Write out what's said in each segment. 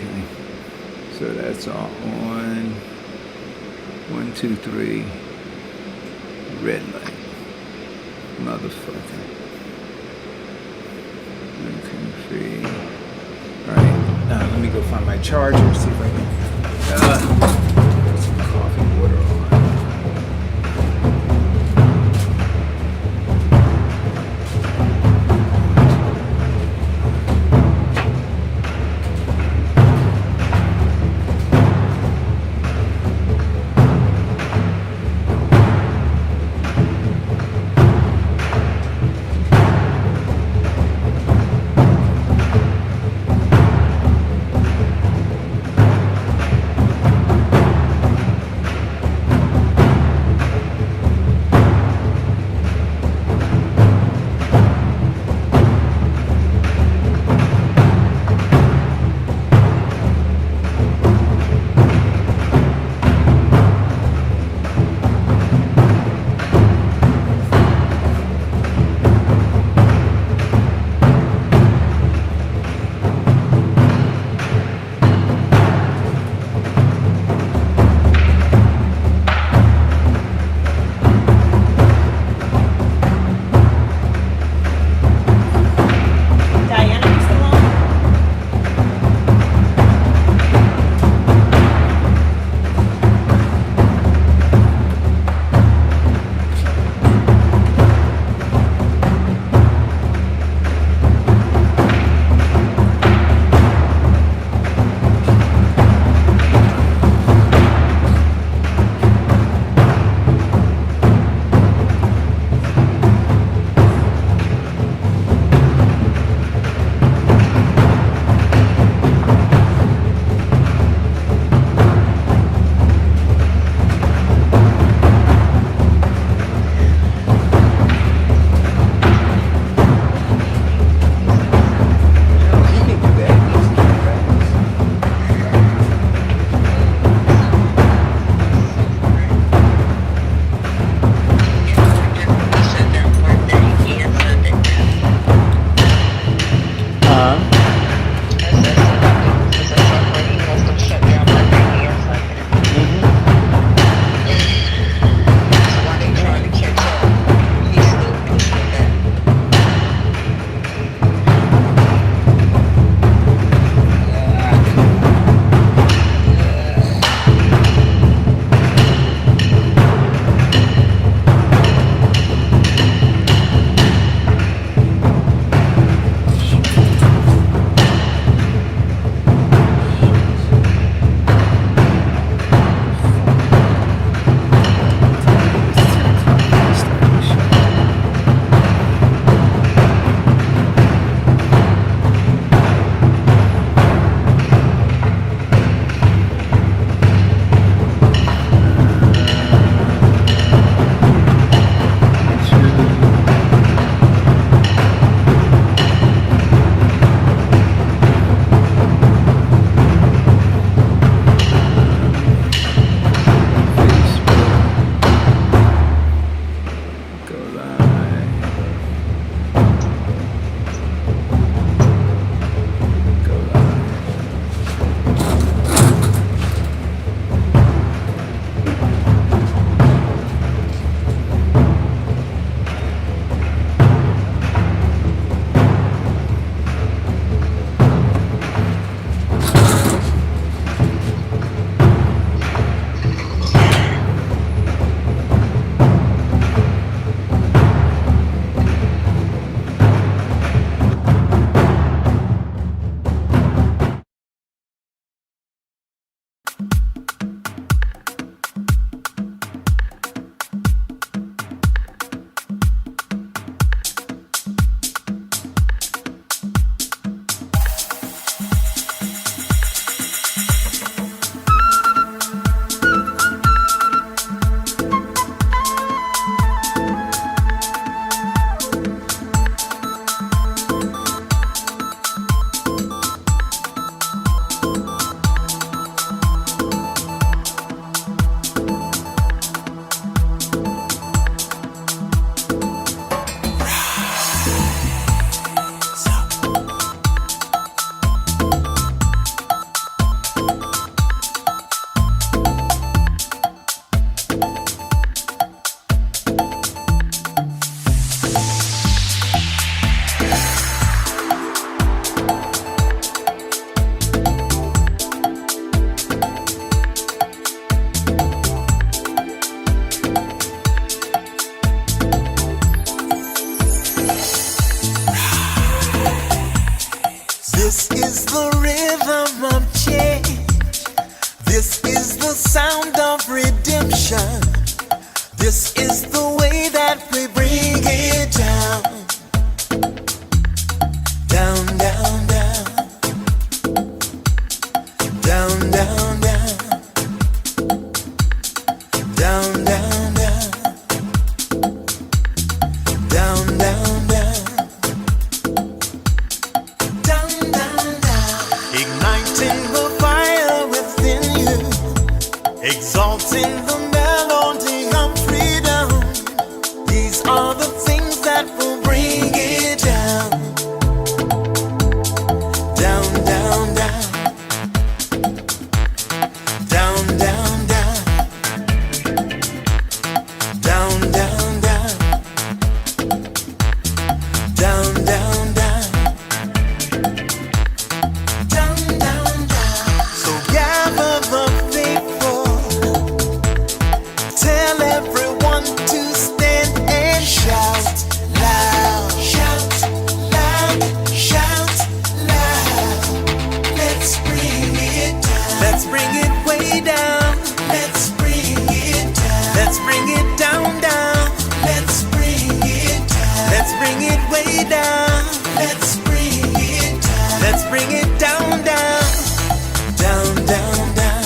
Okay. So that's all on. 1, 2, 3. Red light. Motherfucker. 1, 2, 3. Alright. Let me go find my charger. See if I can put some coffee water on. This is the rhythm of change. This is the sound of redemption. This is the way that we bring it down. Down, down, down. Down, down, down. Down, down, down. Down, down, down. Down, down, down. Igniting the fire within you. Exalting the melody of freedom. These are the things that will bring it down. Down, down, down. Down, down, down. Down, down, down. Down, down, down. Down, down, down. So gather the faithful. Tell everyone to stand and shout loud. Shout loud. Shout loud. Let's bring it down. Let's bring it way down. Let's bring it down. Let's bring it down, down. Let's bring it down. Let's bring it way down. Let's bring it down. Let's bring it down, down. Down, down, down.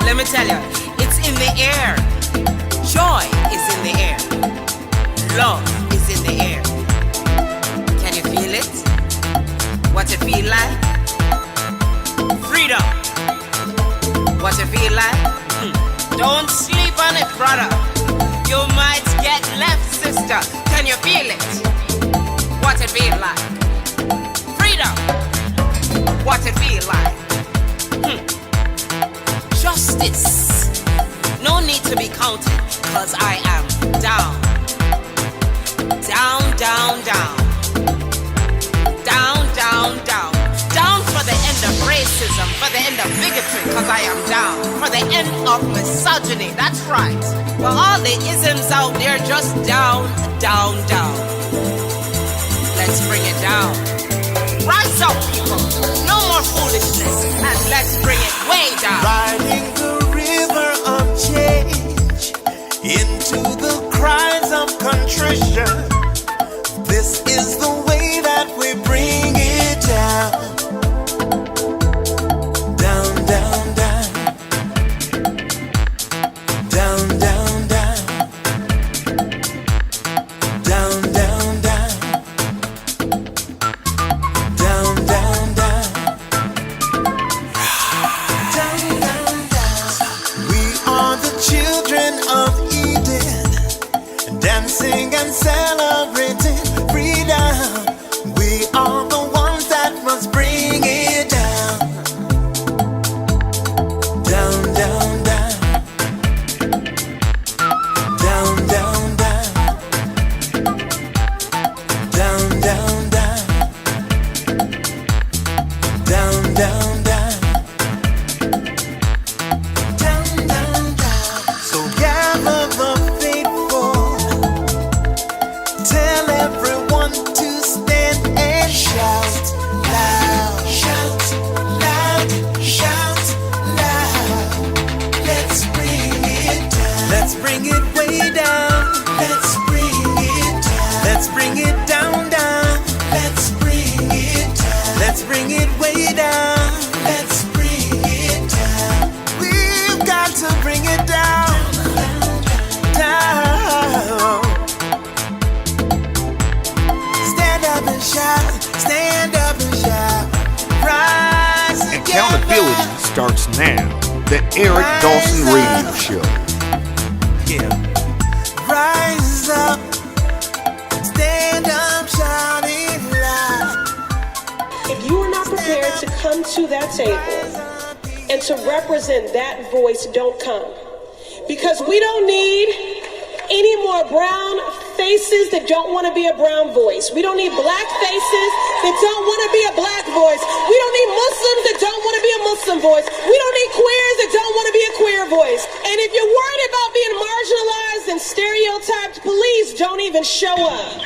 Let me tell you, it's in the air. Joy is in the air. Love is in the air. Can you feel it? What it feel like? Freedom. What it feel like? Don't sleep on it, brother. You might get left, sister. Can you feel it? What it feel like? Freedom. What it feel like? Justice. No need to be counted, cause I am down. Down, down, down. Down, down, down. Down for the end of racism, for the end of bigotry, cause I am down. For the end of misogyny, that's right. For all the isms out there, just down, down, down. Let's bring it down. Rise up, people. No more foolishness, and let's bring it way down. Riding the river of change into the cries of contrition. This is the way that we bring it down. Down, down, down. Down, down, down. Down, down, down. Down, down, down. Down, down, down. We are the children of Eden, dancing and celebrating freedom. We are the ones that must bring it down. Down, down, down. Down, down, down. Down, down, down. Down, down, down. Down, down, down. So gather the faithful. Tell everyone to stand and shout loud. Shout loud. Shout loud. Let's bring it down. Let's bring it way down. Let's bring it down. Let's bring it down, down. Let's bring it down. Let's bring it way down. Let's bring it down. We've got to bring it down. Down. Stand up and shout. Stand up and shout. Rise together. Accountability starts now. The Eric Dawson Radio Show. Yeah. Rise up. Stand up, shouting loud. If you are not prepared to come to that table and to represent that voice, don't come. Because we don't need any more brown faces that don't want to be a brown voice. We don't need black faces that don't want to be a black voice. We don't need Muslims that don't want to be a Muslim voice. We don't need queers that don't want to be a queer voice. And if you're worried about being marginalized and stereotyped, please don't even show up.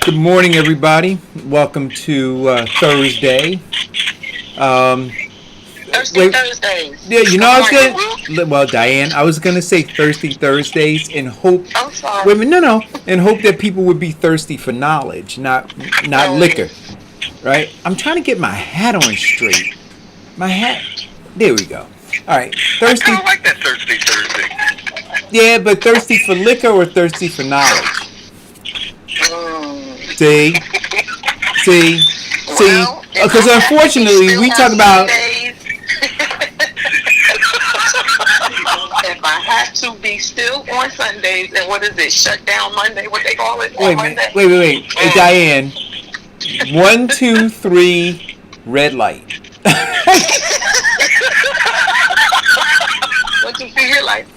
Good morning, everybody. Welcome to Thursday. Thursdays. Yeah, you know, I was gonna. Well, Diane, I was gonna say Thirsty Thursdays and hope. I'm sorry. Wait a minute, no, and hope that people would be thirsty for knowledge, not liquor, right? I'm trying to get my hat on straight. My hat. There we go. All right, thirsty. I like that Thirsty Thursday. Yeah, but thirsty for liquor or thirsty for knowledge? See, Well, because unfortunately we talk about. If I have to be still on Sundays, and what is it? Shut down Monday? What they call it? Wait. Hey, Diane. 1, 2, 3, red light. 1, 2, 3, red light. 1,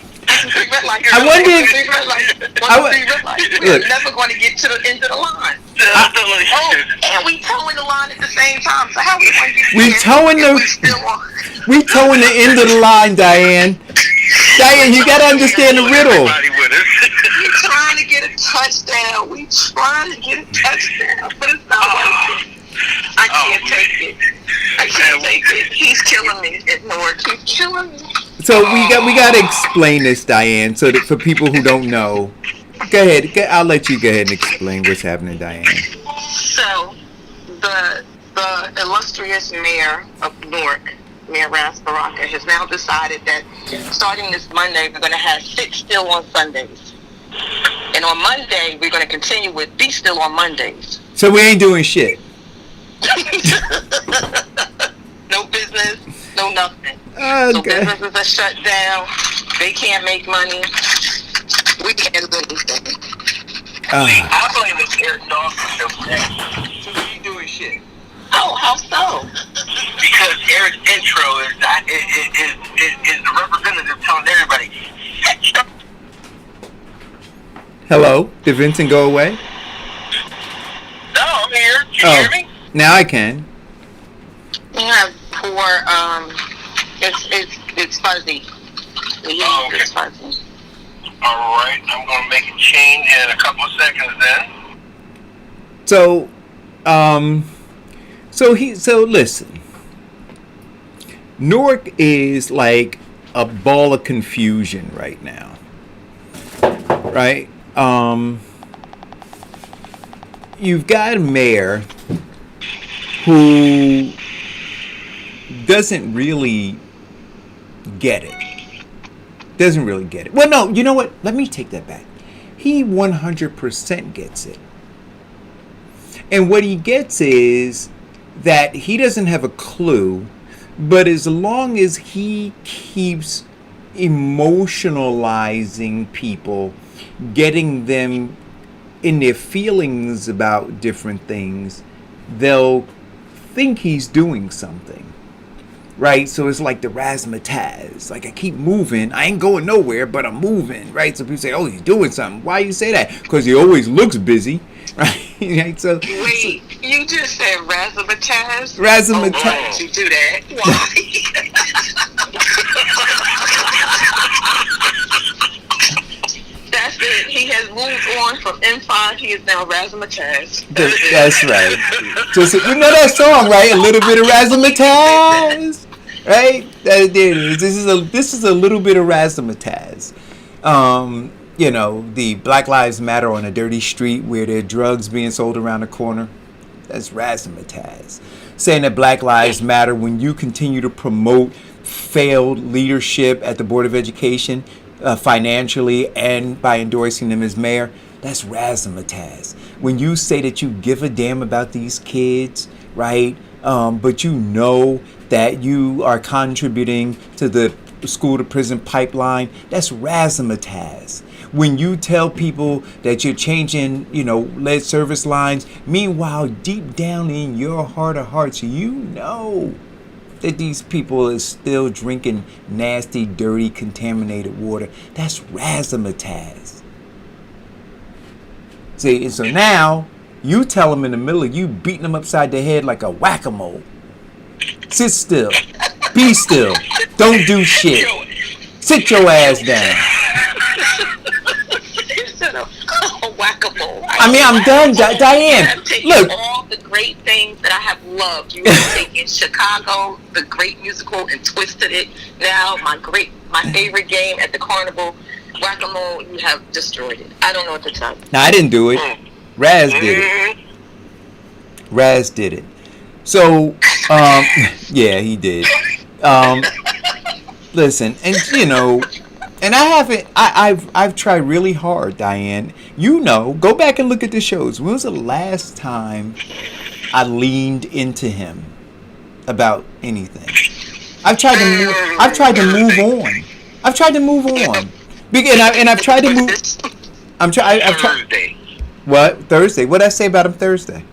2, 3, red light. I wonder if- 1, 2, 3, red light. 1, 2, 3, red light. We're Look. never going to get to the end of the line. And we towing the line at the same time. So how we going to get We there towing if the- we still on? We towing the end of the line, Diane. Diane, you gotta understand the riddle. Everybody with us. We trying to get a touchdown. But it's not working. I can't take it. I can't take it. He's killing me at Newark. He's killing me. So we gotta explain this, Diane, so that for people who don't know. Go ahead. I'll let you go ahead and explain what's happening, Diane. So, the illustrious mayor of Newark, Mayor Ras Baraka, has now decided that starting this Monday, we're going to have Sit Still on Sundays. And on Monday, we're going to continue with Be Still on Mondays. So we ain't doing shit. No business, no nothing. Okay. So businesses are shut down. They can't make money. We can't do anything. I blame this Eric Dawson for that. So we doing shit. Oh, how so? Because Eric's intro is the representative telling everybody, Hello? Did Vincent go away? no, I'm here. Can you hear me? Now I can. You have poor, it's fuzzy. Oh, okay. It's fuzzy. All right, I'm going to make a change in a couple of seconds then. So, so listen. Newark is like a ball of confusion right now. Right? You've got a mayor who doesn't really get it. Doesn't really get it. Well, no, you know what? Let me take that back. He 100% gets it. And what he gets is that he doesn't have a clue, but as long as he keeps emotionalizing people, getting them in their feelings about different things, they'll think he's doing something. Right? So it's like the razzmatazz. Like, I keep moving. I ain't going nowhere, but I'm moving. Right? So people say, oh, he's doing something. Why you say that? Because he always looks busy. Right? So, Wait, you just said razzmatazz? Razzmatazz. Oh, why did you do that? Why? That's it. He has moved on from M5. He is now razzmatazz. That's right. Just, you know that song, right? A little bit of razzmatazz. Right? There it is. This is a little bit of razzmatazz. You know, the Black Lives Matter on a dirty street where there are drugs being sold around the corner. That's razzmatazz. Saying that Black Lives Matter when you continue to promote failed leadership at the Board of Education financially and by endorsing them as mayor. That's razzmatazz. When you say that you give a damn about these kids, right? But you know that you are contributing to the school to prison pipeline, that's razzmatazz. When you tell people that you're changing, you know, lead service lines, meanwhile, deep down in your heart of hearts, you know that these people are still drinking nasty, dirty, contaminated water. That's razzmatazz. See, and so now you tell them in the middle of you beating them upside the head like a whack-a-mole. Sit still. Be still. Don't do shit. Sit your ass down. Oh whack-a-mole. I mean, I'm done, Diane. You have taken Look. all the great things that I have loved. You have taken Chicago, the great musical, and twisted it. Now, my favorite game at the carnival, whack-a-mole, you have destroyed it. I don't know what to tell you. No, I didn't do it. Raz did it. Raz did it. So, yeah, he did. Listen, and you know, and I haven't. I've tried really hard, Diane. You know, go back and look at the shows. When was the last time I leaned into him about anything? I've tried to move. I've tried to move on. I've tried to move on. And I've tried to move. I've tried. Thursday. What Thursday? What did I say about him Thursday?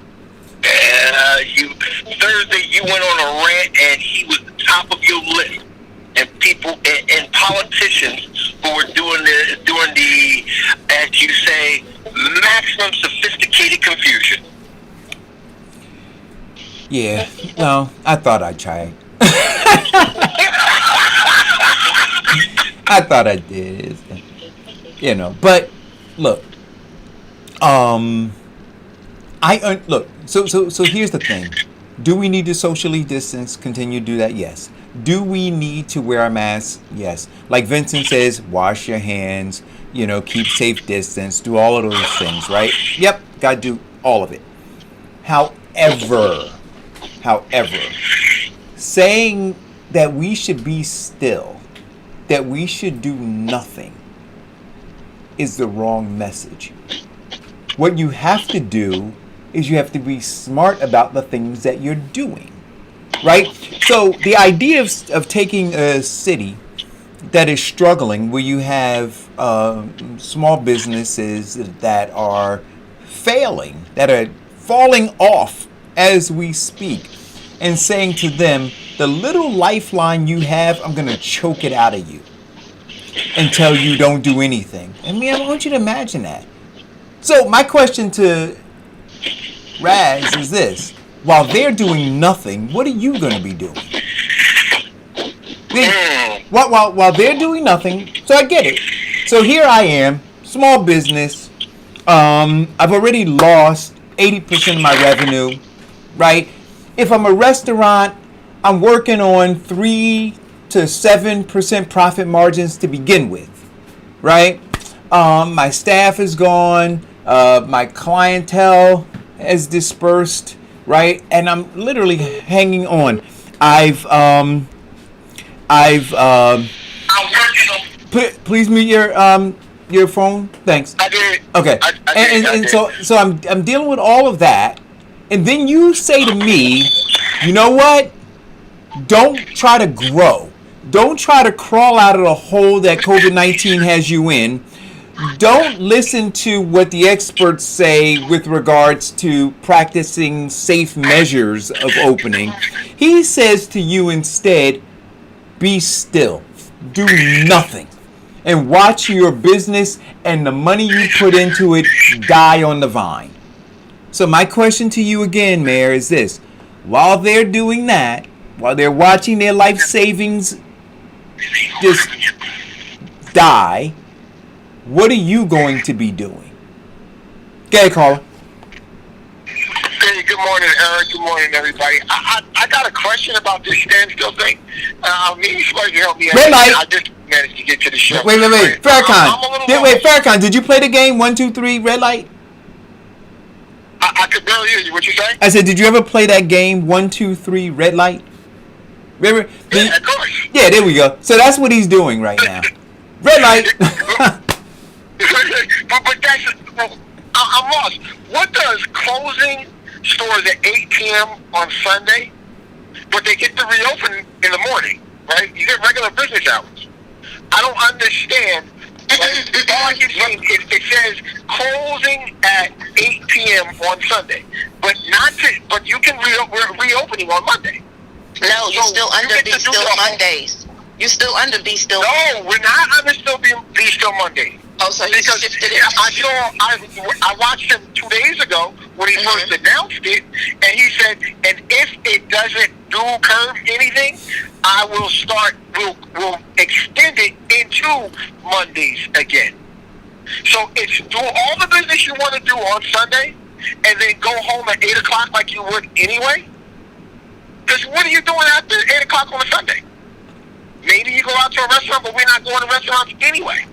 Thursday you went on a rant and he was the top of your list. And people and politicians who were doing the, as you say, maximum sophisticated confusion. Yeah, no, I thought I'd try. I thought I did, you know. But look, look. So here's the thing: do we need to socially distance? Continue to do that? Yes. Do we need to wear a mask? Yes. Like Vincent says, wash your hands. You know, keep safe distance. Do all of those things, right? Yep. Gotta do all of it. However, saying that we should be still, that we should do nothing, is the wrong message. What you have to do is you have to be smart about the things that you're doing, right? So the idea of taking a city that is struggling, where you have small businesses that are failing, that are falling off as we speak, and saying to them, the little lifeline you have, I'm going to choke it out of you until you don't do anything. I mean, I want you to imagine that. So my question to Raz is this: while they're doing nothing, what are you going to be doing? While they're doing nothing, so I get it. So here I am, small business. I've already lost 80% of my revenue, right? If I'm a restaurant, I'm working on 3 to 7% profit margins to begin with, right? My staff is gone. My clientele has dispersed, right? And I'm literally hanging on. Please mute your phone. Thanks. I did. Okay. I did. So I'm dealing with all of that, and then you say to me, you know what? Don't try to grow. Don't try to crawl out of the hole that COVID-19 has you in. Don't listen to what the experts say with regards to practicing safe measures of opening. He says to you instead, be still. Do nothing. And watch your business and the money you put into it die on the vine. So my question to you again, Mayor, is this. While they're doing that, while they're watching their life savings just die, what are you going to be doing? Okay, caller. Hey, good morning, Eric. Good morning, everybody. I got a question about this standstill thing. Maybe somebody can help me. Red light. I just managed to get to the show. Wait. Farrakhan, did you play the game 1, 2, 3 red light? I could barely hear you. What you say? I said, did you ever play that game 1, 2, 3 red light? Remember? Yeah, of course. Yeah, there we go. So that's what he's doing right now. Red light. but that's, I'm lost. What does closing stores at 8 p.m. on Sunday, but they get to reopen in the morning, right? You get regular business hours. I don't understand. Like, all I can see is it says closing at 8 p.m. on Sunday, but you can reopening on Monday. No, you're still under Be Still Mondays. You're still under Be Still. No, we're not under Be Still Monday. Oh, so he shifted it. I watched him 2 days ago when he first announced it, and he said, and if it doesn't curb anything, I will we'll extend it into Mondays again. So it's do all the business you want to do on Sunday, and then go home at 8 o'clock like you would anyway. Because what are you doing after 8 o'clock on a Sunday? Maybe you go out to a restaurant, but we're not going to restaurants anyway.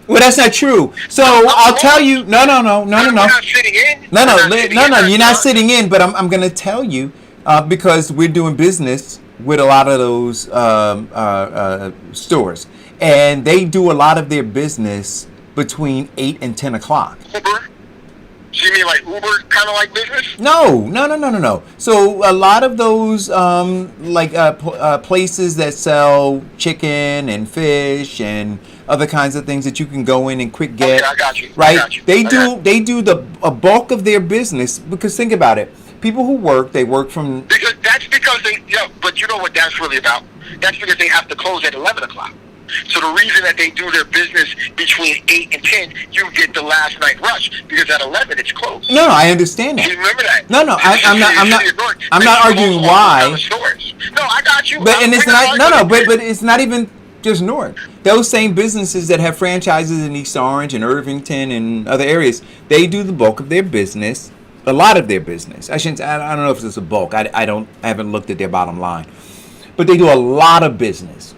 Well, that's not true. So I'll tell you. No. We're not sitting in. No. You're not sitting in, but I'm going to tell you because we're doing business with a lot of those stores, and they do a lot of their business between 8 and 10 o'clock. Uber? So you mean like Uber kind of like business? No. So a lot of those places that sell chicken and fish and other kinds of things that you can go in and quick get. Okay, I got you. Right? I got you. They do a bulk of their business because think about it. People who work, they work from. Because they, but you know what that's really about? That's because they have to close at 11 o'clock. So the reason that they do their business between 8 and 10, you get the last night rush because at 11 it's closed. No, I understand that. You remember that? No, I'm not arguing why. No, I got you. But and it's not but it's not even just Newark. Those same businesses that have franchises in East Orange and Irvington and other areas, they do the bulk of their business. A lot of their business. I don't know if it's a bulk. I haven't looked at their bottom line, but they do a lot of business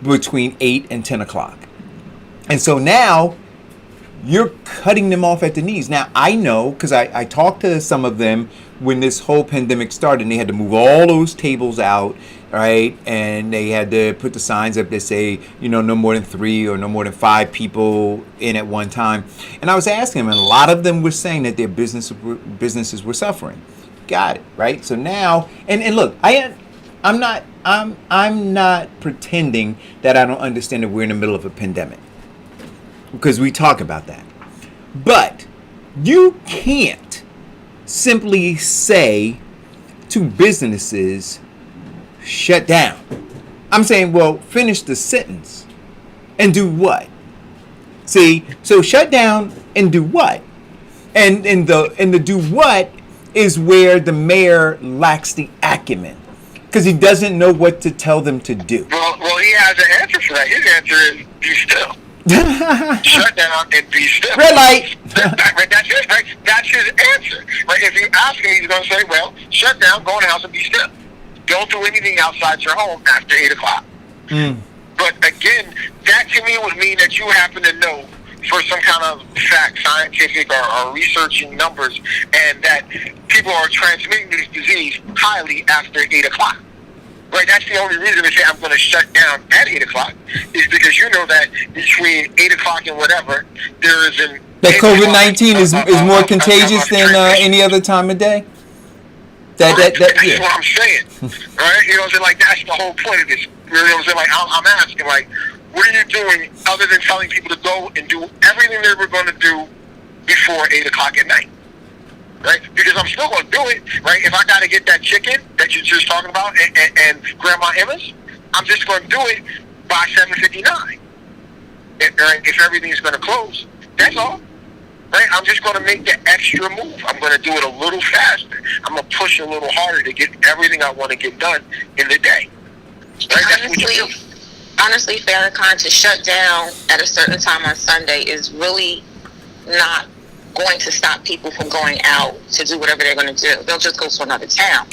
between 8 and 10 o'clock. And so now you're cutting them off at the knees. Now, I know because I talked to some of them when this whole pandemic started, and they had to move all those tables out, right? And they had to put the signs up that say, no more than 3 or no more than 5 people in at one time. And I was asking them, and a lot of them were saying that their businesses were suffering. Got it, right? So now, and look, I'm not pretending that I don't understand that we're in the middle of a pandemic, because we talk about that. But you can't simply say to businesses, shut down. I'm saying, well, finish the sentence and do what? See, so shut down and do what? And the do what is where the mayor lacks the acumen. Because he doesn't know what to tell them to do. Well, he has an answer for that. His answer is be still. Shut down and be still. Red light. That's it, right? That's his answer. Right? If you ask him, he's going to say, well, shut down, go in the house and be still. Don't do anything outside your home after 8 o'clock. But again, that to me would mean that you happen to know for some kind of fact, scientific or researching numbers, and that people are transmitting this disease highly after 8 o'clock. Right? That's the only reason to say I'm going to shut down at 8 o'clock is because you know that between 8 o'clock and whatever, there is an... That COVID-19 is more contagious than any other time of day? That's what I'm saying. Right? You know what I'm saying? Like, that's the whole point of this. You know what I'm saying? Like, I'm asking, like, what are you doing other than telling people to go and do everything they were going to do before 8 o'clock at night? Right? Because I'm still going to do it, right? If I got to get that chicken that you're just talking about and Grandma Emma's, I'm just going to do it by 7:59. If everything's going to close, that's all. Right? I'm just going to make the extra move. I'm going to do it a little faster. I'm going to push a little harder to get everything I want to get done in the day. Right? That's what you do. Honestly, Farrakhan, to shut down at a certain time on Sunday is really not going to stop people from going out to do whatever they're going to do. They'll just go to another town.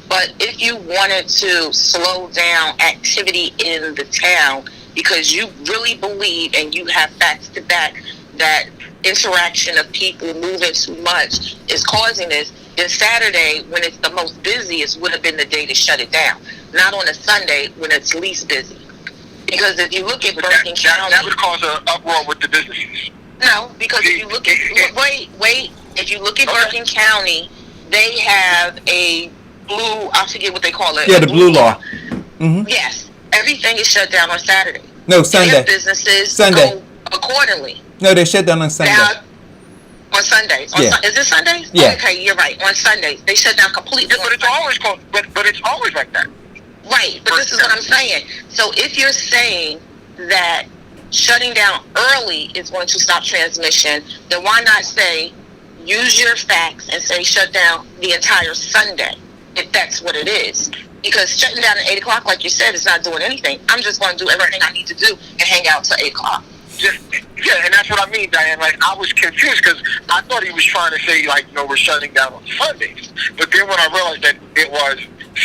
But if you wanted to slow down activity in the town because you really believe and you have facts to back that interaction of people moving too much is causing this, then Saturday, when it's the most busiest, would have been the day to shut it down. Not on a Sunday when it's least busy. Because if you look at Bergen County... That would cause an uproar with the businesses. No, because if you look at... Wait. If you look at Bergen County, they have a blue... I forget what they call it. Yeah, the blue law. Mm-hmm. Yes. Everything is shut down on Saturday. No, Sunday. Their businesses go accordingly. No, they shut down on Sunday. Now, on Sundays. Is it Sundays? Yeah. Okay, you're right. On Sundays. They shut down completely. But it's always called... But it's always like that. Right, but this is what I'm saying. So if you're saying that shutting down early is going to stop transmission, then why not say, use your facts and say shut down the entire Sunday, if that's what it is. Because shutting down at 8 o'clock, like you said, is not doing anything. I'm just going to do everything I need to do and hang out till 8 o'clock. Yeah, and that's what I mean, Diane. Like, I was confused because I thought he was trying to say, like, we're shutting down on Sundays. But then when I realized that it was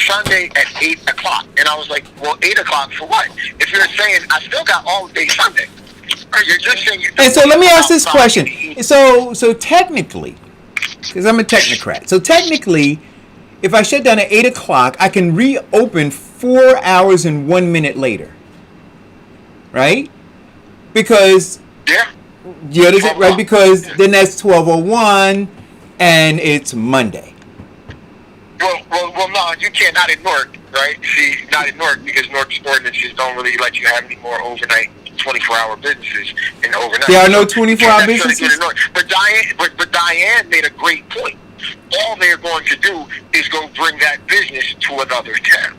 Sunday at 8 o'clock, and I was like, well, 8 o'clock for what? If you're saying I still got all day Sunday, or you're just saying. And so let me ask this question. So technically, because I'm a technocrat, so technically, if I shut down at 8 o'clock, I can reopen 4 hours and 1 minute later, right? Because Yeah, right? Because then that's 12:01, and it's Monday. Well, no, you can't. Not in Newark, right? See, not in Newark because Newark's ordinances don't really let you have any more overnight 24-hour businesses in overnight. There are no 24-hour businesses. But Diane made a great point. All they're going to do is go bring that business to another town.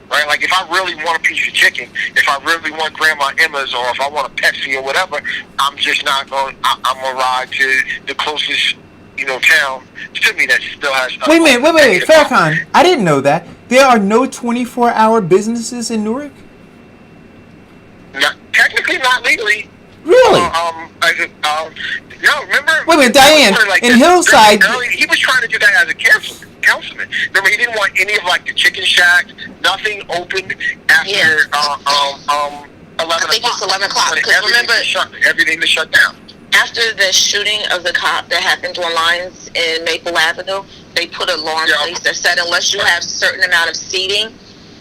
Right? Like, if I really want a piece of chicken, if I really want Grandma Emma's, or if I want a Pepsi or whatever, I'm just not going. I'm gonna ride to the closest, town to me that still has. Wait a minute, Farrakhan. I didn't know that there are no 24-hour businesses in Newark. Technically, not legally. Really? No, remember? Wait a minute, Diane. In Hillside, he was trying to do that as a councilman. Remember, he didn't want any of the chicken shacks, nothing opened after 11 o'clock. I think it's 11 o'clock. Because remember, everything was shut down. After the shooting of the cop that happened on Lyons in Maple Avenue, they put an alarm place that said unless you have a certain amount of seating,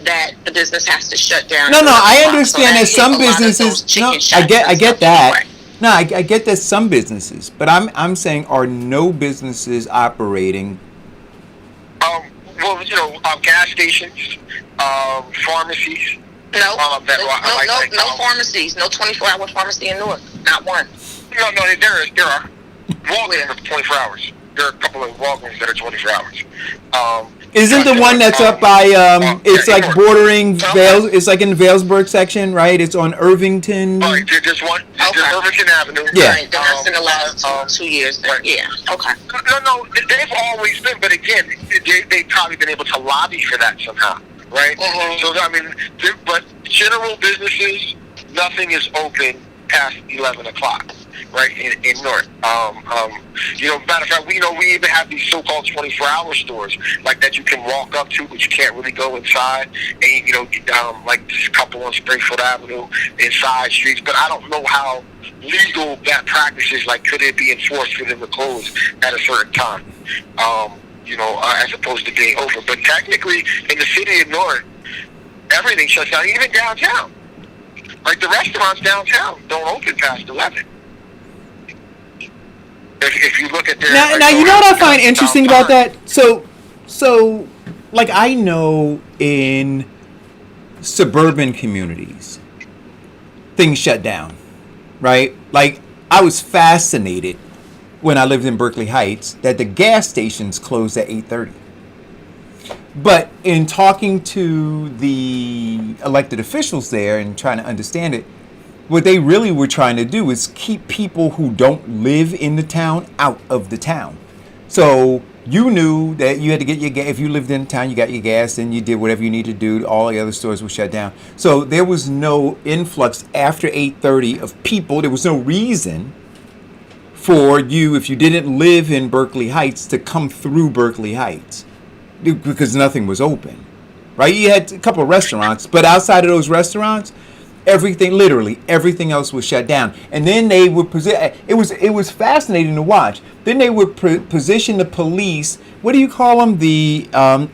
that the business has to shut down. No, I understand that some businesses. No, I get that. Anyway. No, I get that some businesses, but I'm saying are no businesses operating. Well, gas stations, pharmacies. No pharmacies. No 24-hour pharmacy in Newark. Not one. No, there are. Walgreens are 24 hours. There are a couple of Walgreens that are 24 hours. Isn't the one that's up by it's like bordering Vales? It's like in the Valesburg section, right? It's on Irvington. Right, there's one. There's Irvington Avenue. Yeah, right, that's in the last 2 years. Right. Yeah. Okay. No, they've always been, but again, they've probably been able to lobby for that somehow, right? Mm-hmm. So I mean, but general businesses, nothing is open past 11 o'clock. Right in Newark. Matter of fact, we even have these so-called 24-hour stores like that you can walk up to, but you can't really go inside. And like this couple on Springfield Avenue in side streets. But I don't know how legal that practice is. Like, could it be enforced for them to close at a certain time? As opposed to being over. But technically, in the city of Newark, everything shuts down, even downtown. Like, the restaurants downtown don't open past 11. If you look at their now, you know what I find interesting about that? So, like, I know in suburban communities, things shut down, right? Like, I was fascinated when I lived in Berkeley Heights that the gas stations closed at 8:30. But in talking to the elected officials there and trying to understand it, what they really were trying to do is keep people who don't live in the town out of the town. So you knew that you had to get your gas. If you lived in town, you got your gas, and you did whatever you needed to do. All the other stores were shut down. So there was no influx after 8:30 of people. There was no reason for you, if you didn't live in Berkeley Heights, to come through Berkeley Heights because nothing was open, right? You had a couple of restaurants, but outside of those restaurants, literally everything else was shut down. And then they would it was fascinating to watch. Then they would position the police. What do you call them? The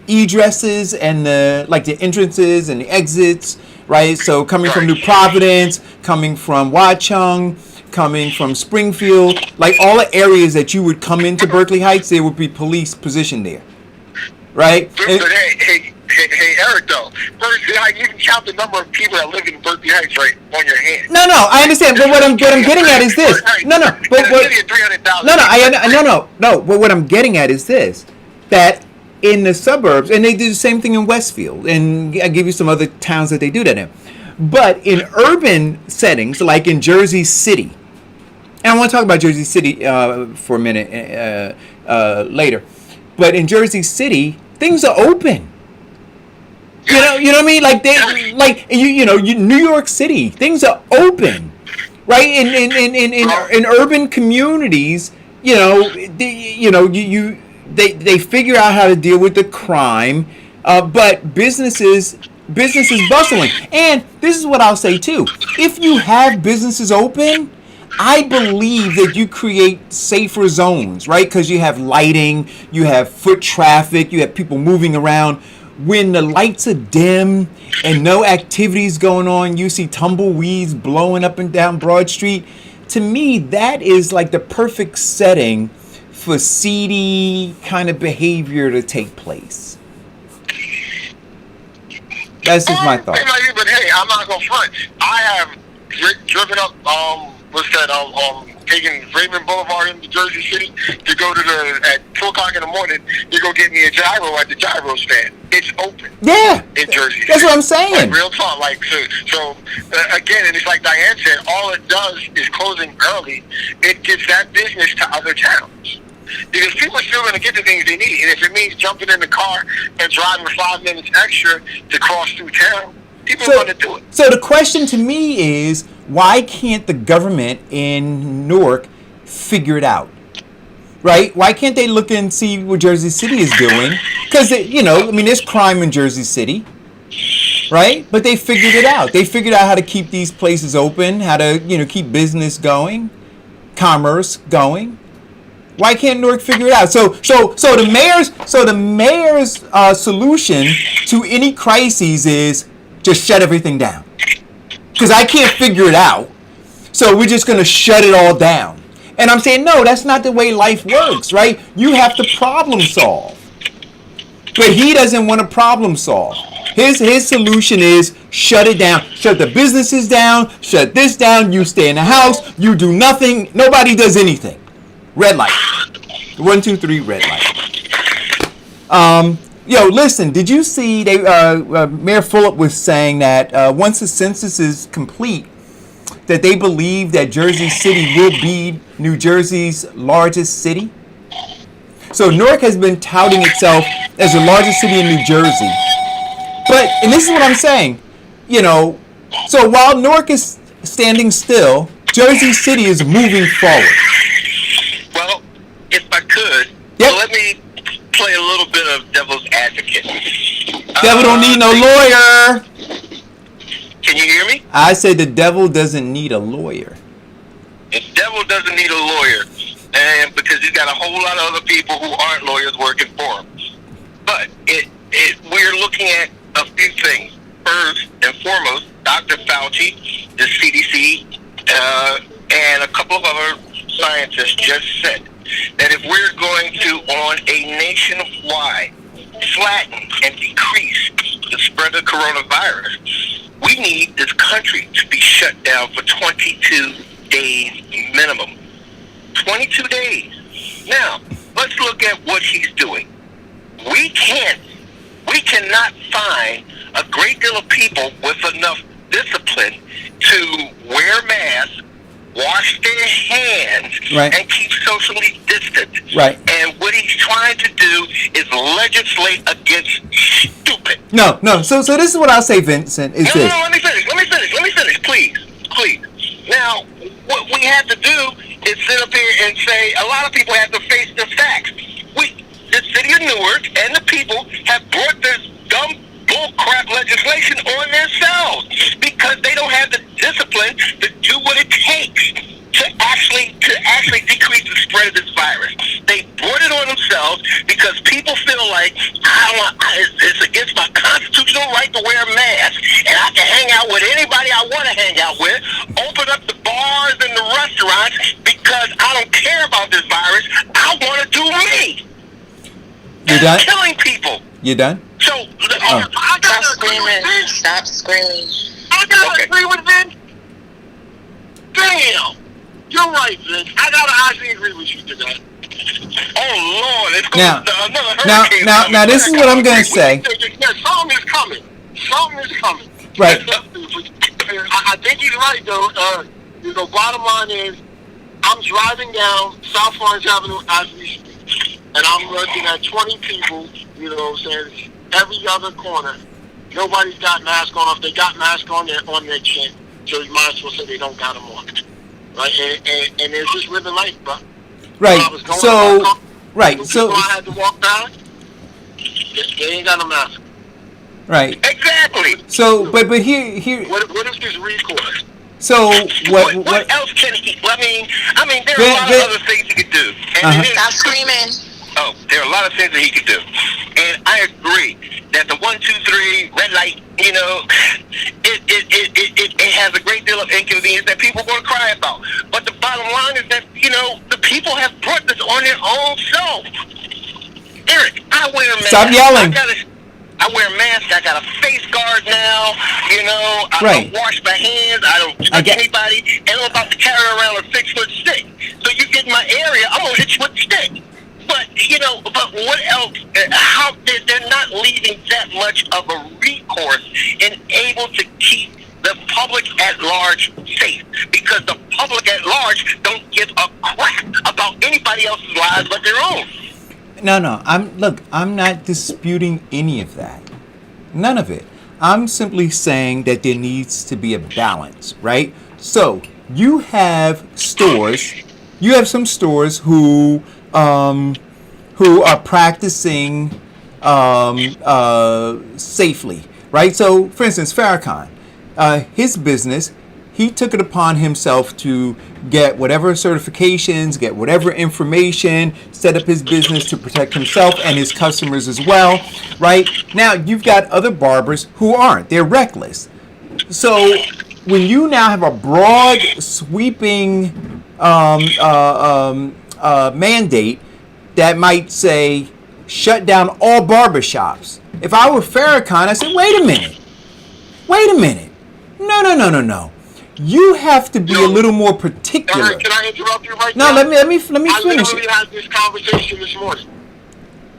egress and the entrances and the exits, right? So coming from New Providence, coming from Watchung, coming from Springfield, like all the areas that you would come into Berkeley Heights, there would be police positioned there, right? But hey, Eric, though, you can count the number of people that live in Berkeley Heights right on your hand. No, I understand, but what I'm getting at is this. But what I'm getting at is this: that in the suburbs, and they do the same thing in Westfield, and I give you some other towns that they do that in. But in urban settings, like in Jersey City, and I want to talk about Jersey City for a minute later, but in Jersey City, things are open. You know what I mean? Like New York City, things are open. right? In urban communities, they figure out how to deal with the crime, but businesses bustling. And this is what I'll say too: if you have businesses open, I believe that you create safer zones, right? Because you have lighting, you have foot traffic, you have people moving around. When the lights are dim and no activities going on, you see tumbleweeds blowing up and down Broad Street. To me, that is like the perfect setting for seedy kind of behavior to take place. That's just my thought. But hey, I'm not gonna front. I have driven up taking Raymond Boulevard into Jersey City to go to at 2:00 in the morning to go get me a gyro at the gyro stand. It's open. Yeah, in Jersey City. That's what I'm saying. Like, real talk. Like so again, and it's like Diane said, all it does is closing early. It gives that business to other towns. Because people are still going to get the things they need. And if it means jumping in the car and driving 5 minutes extra to cross through town, people are going to do it. So the question to me is, why can't the government in Newark figure it out? Right? Why can't they look and see what Jersey City is doing? Because, there's crime in Jersey City. Right? But they figured it out. They figured out how to keep these places open, how to, keep business going, commerce going. Why can't Newark figure it out? So the mayor's solution to any crises is just shut everything down. Because I can't figure it out, so we're just going to shut it all down. And I'm saying, no, that's not the way life works, right? You have to problem solve. But he doesn't want to problem solve. His solution is shut it down. Shut the businesses down. Shut this down. You stay in the house. You do nothing. Nobody does anything. Red light. 1, 2, 3, red light. Listen, did you see Mayor Fulop was saying that once the census is complete, that they believe that Jersey City will be New Jersey's largest city? So Newark has been touting itself as the largest city in New Jersey. And this is what I'm saying, so while Newark is standing still, Jersey City is moving forward. Well, if I could, let me play a little bit of devil's advocate. Devil don't need no lawyer. Can you hear me? I said the devil doesn't need a lawyer. The devil doesn't need a lawyer, and because he's got a whole lot of other people who aren't lawyers working for him. But we're looking at a few things. First and foremost, Dr. Fauci, the CDC, and a couple of other scientists just said that if we're going to, on a nationwide, flatten and decrease the spread of coronavirus, we need this country to be shut down for 22 days minimum. 22 days. Now, let's look at what he's doing. We cannot find a great deal of people with enough discipline to wear masks, wash their hands, and keep socially distant. Right. And what he's trying to do is legislate against stupid. No. So this is what I'll say, Vincent, is this. No, let me finish, please. Now, what we have to do is sit up here and say, a lot of people have to face the facts. The city of Newark and the people have brought this dumb bullcrap legislation on themselves because they don't have the discipline to do what it takes to actually decrease the spread of this virus. They brought it on themselves because people feel like it's against my constitutional right to wear a mask, and I can hang out with anybody I want to hang out with, open up the bars and the restaurants because I don't care about this virus. I want to do me. You done? Killing people. You done? So, I gotta agree with Vince. Stop screaming. I gotta agree with Vince. Damn. You're right, Vince. I gotta actually agree with you today. Oh, Lord. It's going to another hurricane. Now, this is what I'm going to say. Something is coming. Right. I think he's right, though. Bottom line is, I'm driving down South Orange Avenue as we speak. And I'm looking at 20 people, saying every other corner. Nobody's got masks on. If they got masks on, they're on their chin. So you might as well say they don't got them on. right? And they're just living life, bro. Right. I was going So, to right. the So, people I had to walk down, they ain't got no mask. right. Exactly. So, but here. What is his recourse? So What else can he? I mean, there are a lot of other things he could do. And Stop screaming. Oh, there are a lot of things that he could do, and I agree that the 1, 2, 3 red light, you know, it has a great deal of inconvenience that people are going to cry about. But the bottom line is that, you know, the people have brought this on their own self. Eric, I wear a mask. Stop yelling. I wear a mask. I got a face guard now. You know, I Right. don't wash my hands. I don't touch anybody. And I'm about to carry around a 6-foot stick. So you get in my area, I'm gonna hit you with the stick. But you know, but what else? How they're not leaving that much of a recourse and able to keep the public at large safe, because the public at large don't give a crap about anybody else's lives but their own. No. I'm not disputing any of that. None of it. I'm simply saying that there needs to be a balance, right? So you have stores. You have some stores who are practicing safely, right? So, for instance, Farrakhan, his business, he took it upon himself to get whatever certifications, get whatever information, set up his business to protect himself and his customers as well, right? Now, you've got other barbers who aren't. They're reckless. So, when you now have a broad, sweeping mandate that might say, shut down all barbershops. If I were Farrakhan, I said, wait a minute. No. You have to be a little more particular. Can I interrupt you right now? No, let me I finish literally it. had this conversation this morning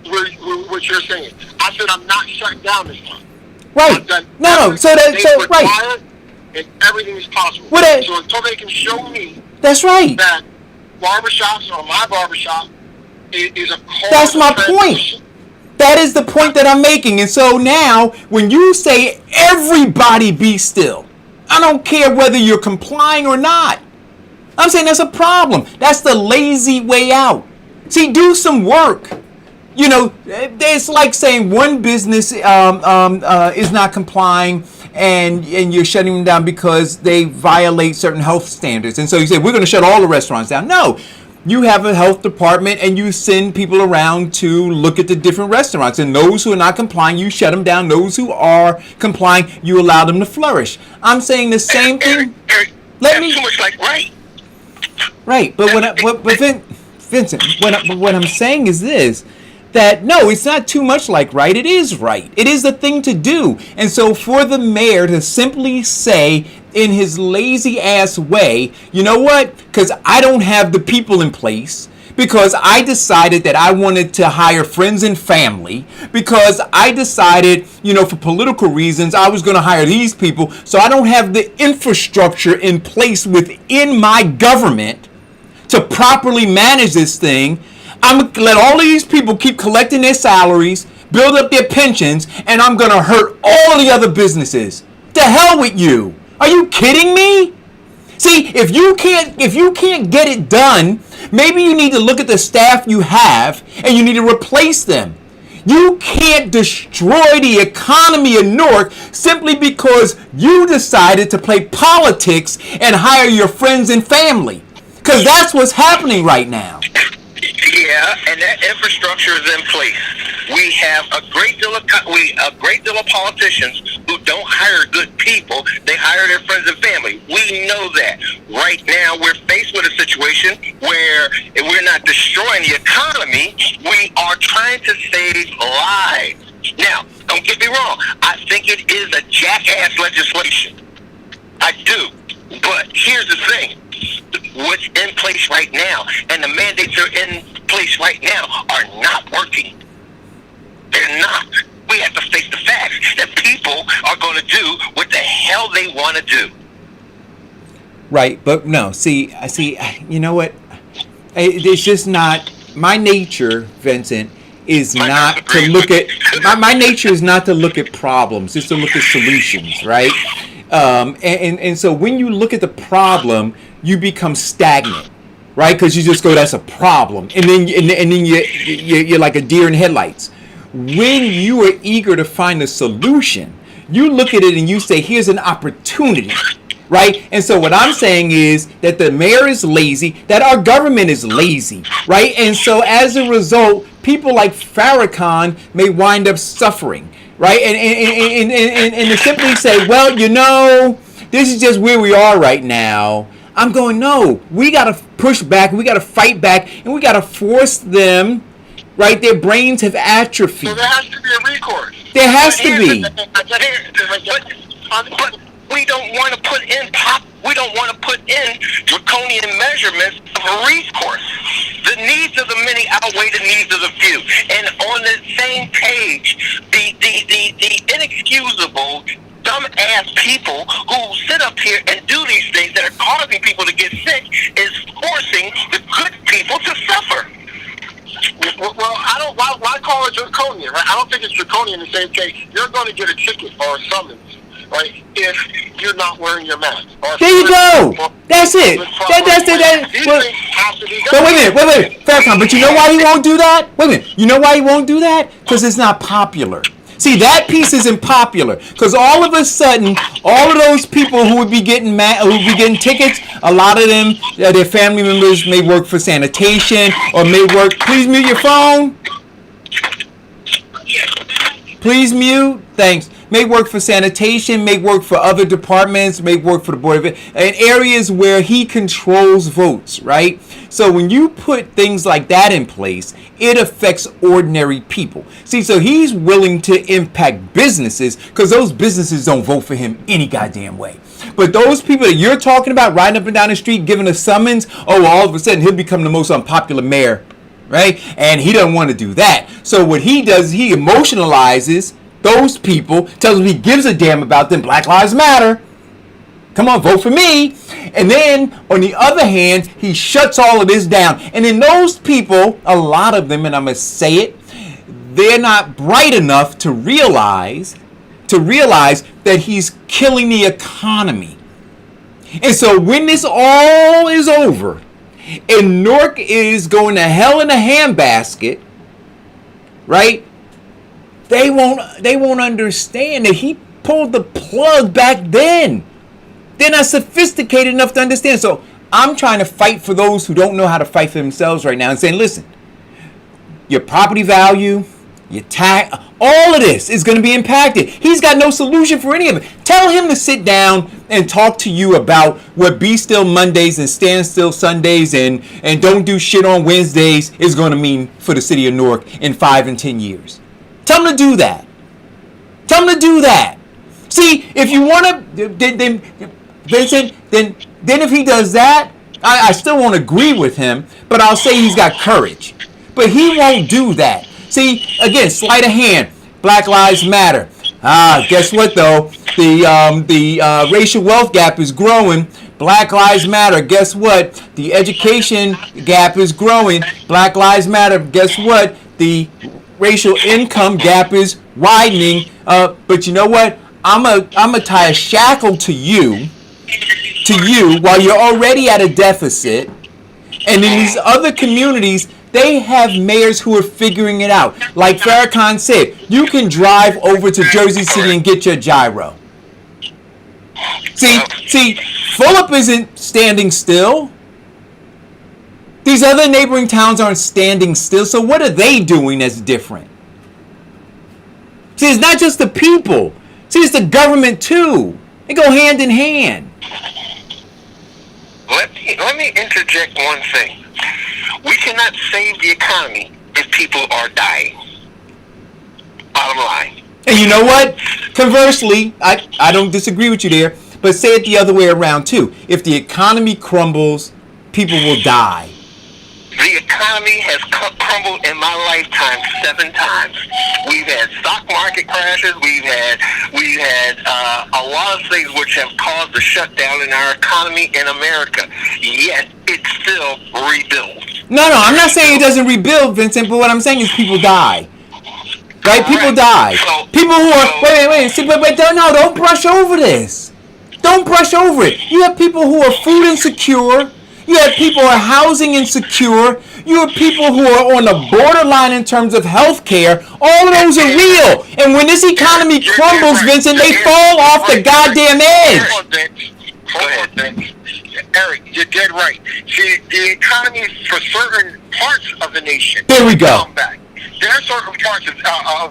with what you're saying. I said I'm not shutting down this time. Right. I've done No. So everything right. required, and everything is possible. So until they can show me That's right. that barbershops or my barbershop is a cause That's my of transmission. point. That is the point that I'm making. And so now, when you say everybody be still, I don't care whether you're complying or not. I'm saying that's a problem. That's the lazy way out. See, do some work. You know, it's like saying one business is not complying and you're shutting them down because they violate certain health standards. And so you say, we're going to shut all the restaurants down. No. You have a health department and you send people around to look at the different restaurants. And those who are not complying, you shut them down. Those who are complying, you allow them to flourish. I'm saying the same thing. Eric, that's too much like right. Right, but Vincent, what I'm saying is this, that no, it's not too much like right. It is right. It is the thing to do. And so for the mayor to simply say in his lazy ass way, you know what? Because I don't have the people in place, because I decided that I wanted to hire friends and family, because I decided, you know, for political reasons, I was going to hire these people. So I don't have the infrastructure in place within my government to properly manage this thing. I'm going to let all of these people keep collecting their salaries, build up their pensions, and I'm going to hurt all the other businesses. The hell with you. Are you kidding me? See, if you can't get it done, maybe you need to look at the staff you have and you need to replace them. You can't destroy the economy of Newark simply because you decided to play politics and hire your friends and family. Because that's what's happening right now. Yeah, and that infrastructure is in place. We have a great deal of politicians who don't hire good people. They hire their friends and family. We know that. Right now, we're faced with a situation where if we're not destroying the economy, we are trying to save lives. Now, don't get me wrong. I think it is a jackass legislation. I do. But here's the thing. What's in place right now and the mandates that are in place right now are not working. They're not. We have to face the facts that people are going to do what the hell they want to do. Right, but no, see, you know what? It's just not, my nature, Vincent, is not to look at, my nature is not to look at problems, it's to look at solutions, right? And so when you look at the problem, you become stagnant, right? Because you just go, that's a problem, and then you're like a deer in headlights. When you are eager to find a solution, you look at it and you say, here's an opportunity, right? And so what I'm saying is that the mayor is lazy, that our government is lazy, right? And so as a result, people like Farrakhan may wind up suffering, right? And to simply say, well, you know, this is just where we are right now. I'm going, no, we got to push back, we got to fight back, and we got to force them, right? Their brains have atrophied. So there has to be a recourse. There has to be. But we don't want to put in draconian measurements of a recourse. The needs of the many outweigh the needs of the few. And on the same page, the inexcusable, dumb-ass people who sit up here and do these things that are causing people to get sick is forcing the good people to suffer. Well, why call it draconian? Right? I don't think it's draconian in the same case. You're going to get a ticket or a summons, right, if you're not wearing your mask. There you go. That's it. That's it. These things have to be done. But wait a minute. Farrakhan, but you know why he won't do that? Wait a minute. You know why he won't do that? Because it's not popular. See, that piece isn't popular, because all of a sudden, all of those people who would be getting tickets, a lot of them, their family members may work for sanitation or may work. Please mute your phone. Please mute. Thanks. May work for sanitation, may work for other departments, may work for the board of it, in areas where he controls votes, right? So when you put things like that in place, it affects ordinary people. See, so he's willing to impact businesses because those businesses don't vote for him any goddamn way. But those people that you're talking about riding up and down the street giving a summons, oh, all of a sudden he'll become the most unpopular mayor, right? And he doesn't want to do that. So what he does, he emotionalizes those people, tells them he gives a damn about them. Black Lives Matter. Come on, vote for me. And then, on the other hand, he shuts all of this down. And then those people, a lot of them, and I'm going to say it, they're not bright enough to realize that he's killing the economy. And so when this all is over, and Newark is going to hell in a handbasket, right? They won't understand that he pulled the plug back then. They're not sophisticated enough to understand. So I'm trying to fight for those who don't know how to fight for themselves right now and saying, listen, your property value, your tax, all of this is going to be impacted. He's got no solution for any of it. Tell him to sit down and talk to you about what Be Still Mondays and Stand Still Sundays and don't do shit on Wednesdays is going to mean for the city of Newark in 5 and 10 years. Tell him to do that. Tell him to do that. See, if you want to, then Vincent, then if he does that, I still won't agree with him, but I'll say he's got courage. But he won't do that. See, again, sleight of hand. Black Lives Matter. Guess what though? The racial wealth gap is growing. Black Lives Matter. Guess what? The education gap is growing. Black Lives Matter. Guess what? The racial income gap is widening. But you know what? I'm a tie a shackle to you while you're already at a deficit. And in these other communities, they have mayors who are figuring it out. Like Farrakhan said, you can drive over to Jersey City and get your gyro. See, Fulop isn't standing still. These other neighboring towns aren't standing still. So what are they doing that's different? See, it's not just the people. See, it's the government too. They go hand in hand. Let me interject one thing. We cannot save the economy if people are dying. Bottom line. And you know what? Conversely, I don't disagree with you there, but say it the other way around too. If the economy crumbles, people will die. The economy has crumbled in my lifetime 7 times. We've had stock market crashes. We've had a lot of things which have caused a shutdown in our economy in America. Yet it still rebuilds. No, I'm not saying it doesn't rebuild, Vincent. But what I'm saying is people die. Right? People die. People who are wait. See, but don't brush over this. Don't brush over it. You have people who are food insecure. You have people who are housing insecure. You have people who are on the borderline in terms of health care. All of those are real. And when this economy crumbles, Vincent, they fall off the goddamn edge. Hold on, Vince. Eric, you're dead right. See, the economy for certain parts of the nation. There we go. Come back. There are certain parts of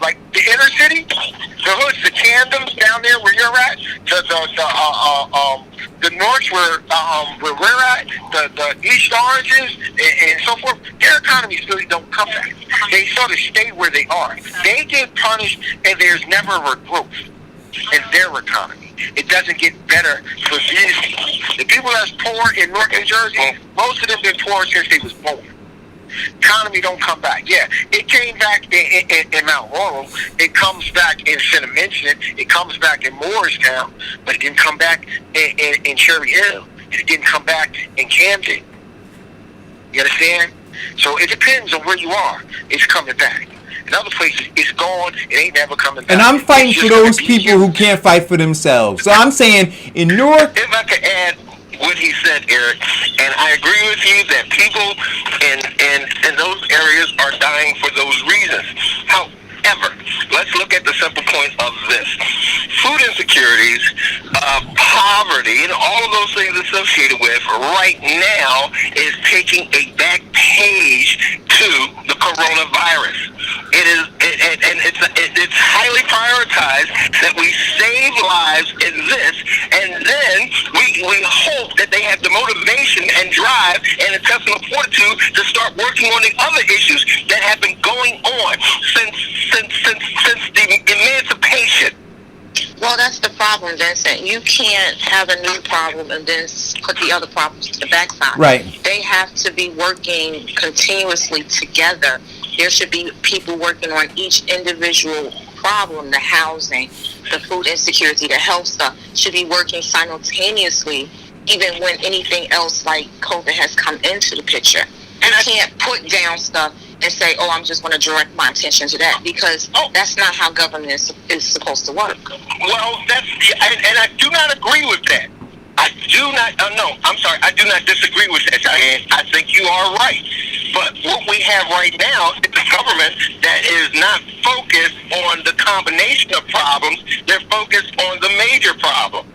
like the inner city, the hoods, the Camdens down there where you're at, the north where we're at, the East Oranges and so forth. Their economies really don't come back. They sort of stay where they are. They get punished, and there's never a growth in their economy. It doesn't get better for these people. The people that's poor in North New Jersey, most of them been poor since they was born. Economy don't come back. Yeah, it came back in Mount Laurel. It comes back in Cinnamon. It comes back in Morristown, but it didn't come back in Cherry Hill. It didn't come back in Camden. You understand? So it depends on where you are. It's coming back. In other places, it's gone. It ain't never coming back. And I'm fighting for those people who can't fight for themselves. So I'm saying in Newark. If I could add what he said, Eric, and I agree with you that people in those areas are dying for those reasons. However, let's look at the simple point of this. Food insecurities, poverty, and all of those things associated with right now is taking a back page to the coronavirus. It's highly prioritized that we save lives in this, and then we hope that they have the motivation and drive and intestinal fortitude to start working on the other issues that have been going on since the emancipation. Well, that's the problem, Vincent. You can't have a new problem and then put the other problems to the backside. Right. They have to be working continuously together. There should be people working on each individual problem, the housing, the food insecurity, the health stuff, should be working simultaneously, even when anything else like COVID has come into the picture. You can't put down stuff and say, oh, I'm just going to direct my attention to that, because that's not how government is supposed to work. Well, and I do not agree with that. I do not disagree with that, Diane. I think you are right. But what we have right now is a government that is not focused on the combination of problems. They're focused on the major problem.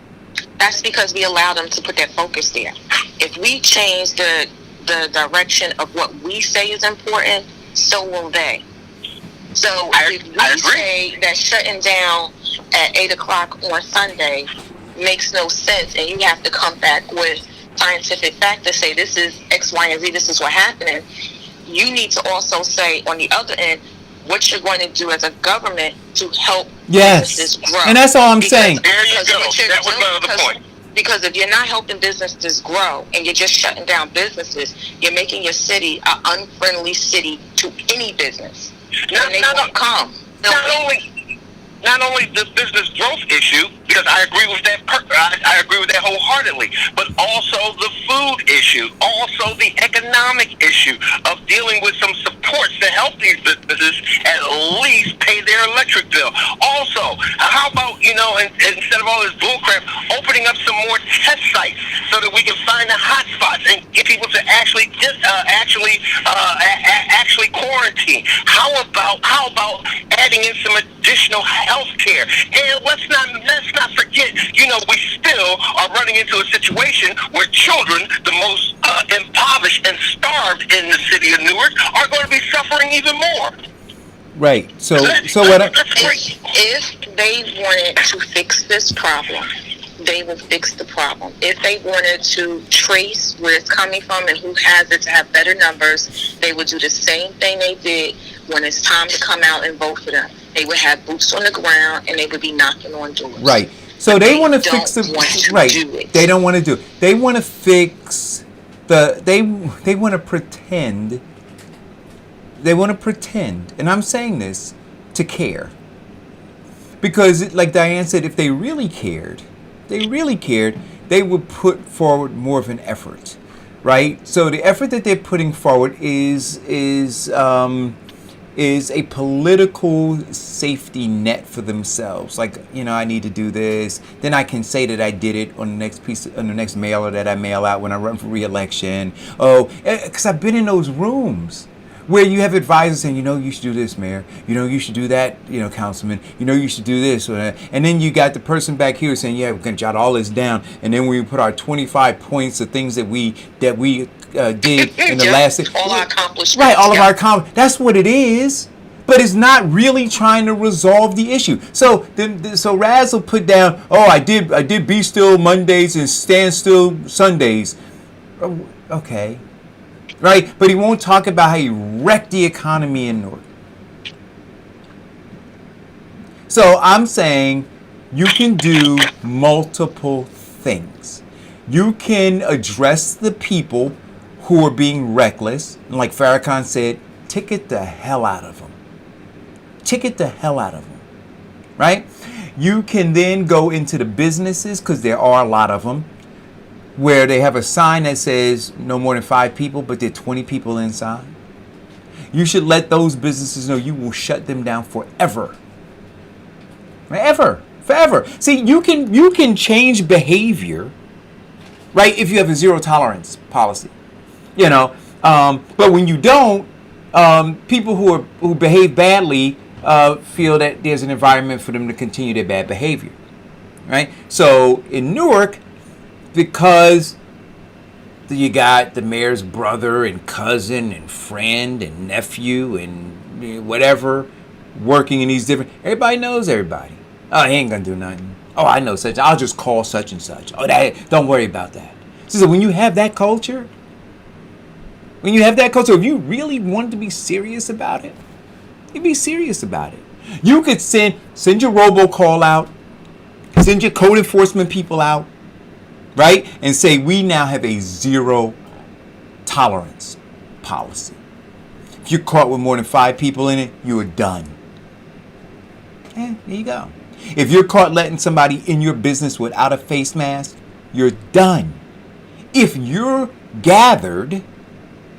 That's because we allow them to put their focus there. If we change the direction of what we say is important, so will they. So if we say that shutting down at 8 o'clock on Sunday makes no sense, and you have to come back with scientific fact to say this is X, Y, and Z, this is what's happening, you need to also say on the other end what you're going to do as a government to help businesses grow. And that's all I'm saying. There you go. That was my other point. Because if you're not helping businesses grow and you're just shutting down businesses, you're making your city an unfriendly city to any business. And they won't come. Not only the business growth issue, because I agree with that. I agree with that wholeheartedly. But also the food issue, also the economic issue of dealing with some supports to help these businesses at least pay their electric bill. Also, how about instead of all this bullcrap, opening up some more test sites so that we can find the hot spots and get people to actually quarantine. How about adding in some additional health care? And let's not forget, we still are running into a situation where children, the most impoverished and starved in the city of Newark, are going to be suffering even more. Right. So what? If they wanted to fix this problem, they will fix the problem. If they wanted to trace where it's coming from and who has it to have better numbers, they would do the same thing they did when it's time to come out and vote for them. They would have boots on the ground and they would be knocking on doors. Right. So they want to fix the right. They don't want to do it. They want to fix the. They want to pretend. They want to pretend, and I'm saying this to care. Because, like Diane said, if they really cared, they would put forward more of an effort, right? So the effort that they're putting forward is is a political safety net for themselves. Like, I need to do this. Then I can say that I did it on the next mailer that I mail out when I run for re-election. Oh, because I've been in those rooms where you have advisors saying, you should do this, Mayor. You should do that, Councilman. You should do this. And then you got the person back here saying, yeah, we're going to jot all this down. And then we put our 25 points of things that we did in the last... All our accomplishments. Right, all of our accomplishments. That's what it is. But it's not really trying to resolve the issue. So Raz will put down, I did be still Mondays and stand still Sundays. Okay. Right? But he won't talk about how he wrecked the economy in Newark. So I'm saying you can do multiple things. You can address the people who are being reckless. And like Farrakhan said, ticket the hell out of them. Ticket the hell out of them. Right? You can then go into the businesses, because there are a lot of them, where they have a sign that says no more than 5 people, but there are 20 people inside. You should let those businesses know you will shut them down forever. Forever. See, you can change behavior, right, if you have a zero tolerance policy. But when you don't, people who behave badly feel that there's an environment for them to continue their bad behavior. Right? So in Newark, because you got the mayor's brother and cousin and friend and nephew and whatever working in these different... Everybody knows everybody. Oh, he ain't going to do nothing. Oh, I know such. I'll just call such and such. Oh, don't worry about that. So when you have that culture, if you really wanted to be serious about it, you'd be serious about it. You could send your robocall out, send your code enforcement people out, right? And say, we now have a zero tolerance policy. If you're caught with more than 5 people in it, you are done. There you go. If you're caught letting somebody in your business without a face mask, you're done. If you're gathered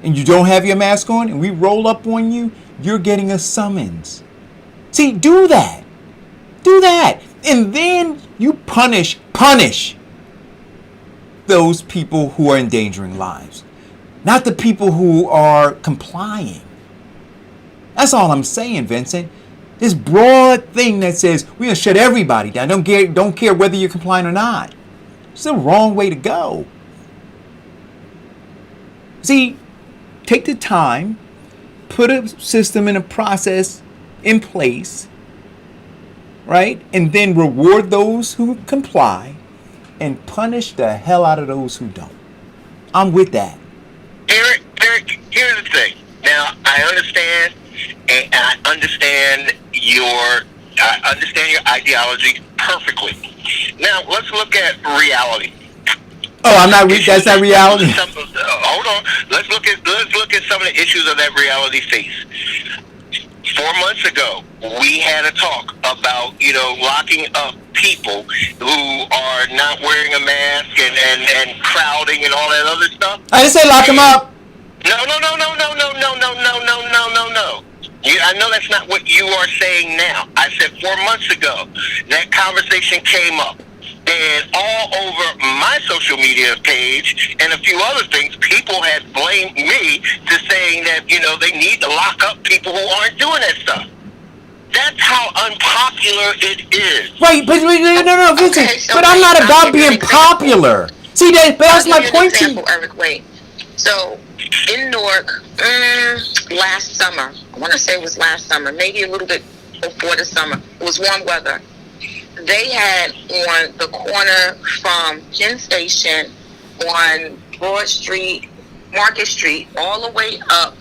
and you don't have your mask on and we roll up on you, you're getting a summons. See, do that. And then you punish those people who are endangering lives, not the people who are complying. That's all I'm saying, Vincent. This broad thing that says we're going to shut everybody down. Don't care whether you're complying or not. It's the wrong way to go. See, take the time, put a system and a process in place, right? And then reward those who comply and punish the hell out of those who don't. I'm with that. Eric, here's the thing. Now, I understand your ideology perfectly. Now, let's look at reality. Oh, that's not reality. Hold on. Let's look at some of the issues of that reality face. 4 months ago, we had a talk about, locking up people who are not wearing a mask and crowding and all that other stuff. I didn't say lock them up. No. I know that's not what you are saying now. I said 4 months ago, that conversation came up. And all over my social media page and a few other things, people had blamed me to saying that, they need to lock up people who aren't doing that stuff. That's how unpopular it is. Right, but no, Vincent. Okay, so but I'm not about being popular. See, that's my point to you. Eric, wait. So, in Newark, last summer, I want to say it was last summer, maybe a little bit before the summer, it was warm weather. They had on the corner from Penn Station on Broad Street, Market Street, all the way up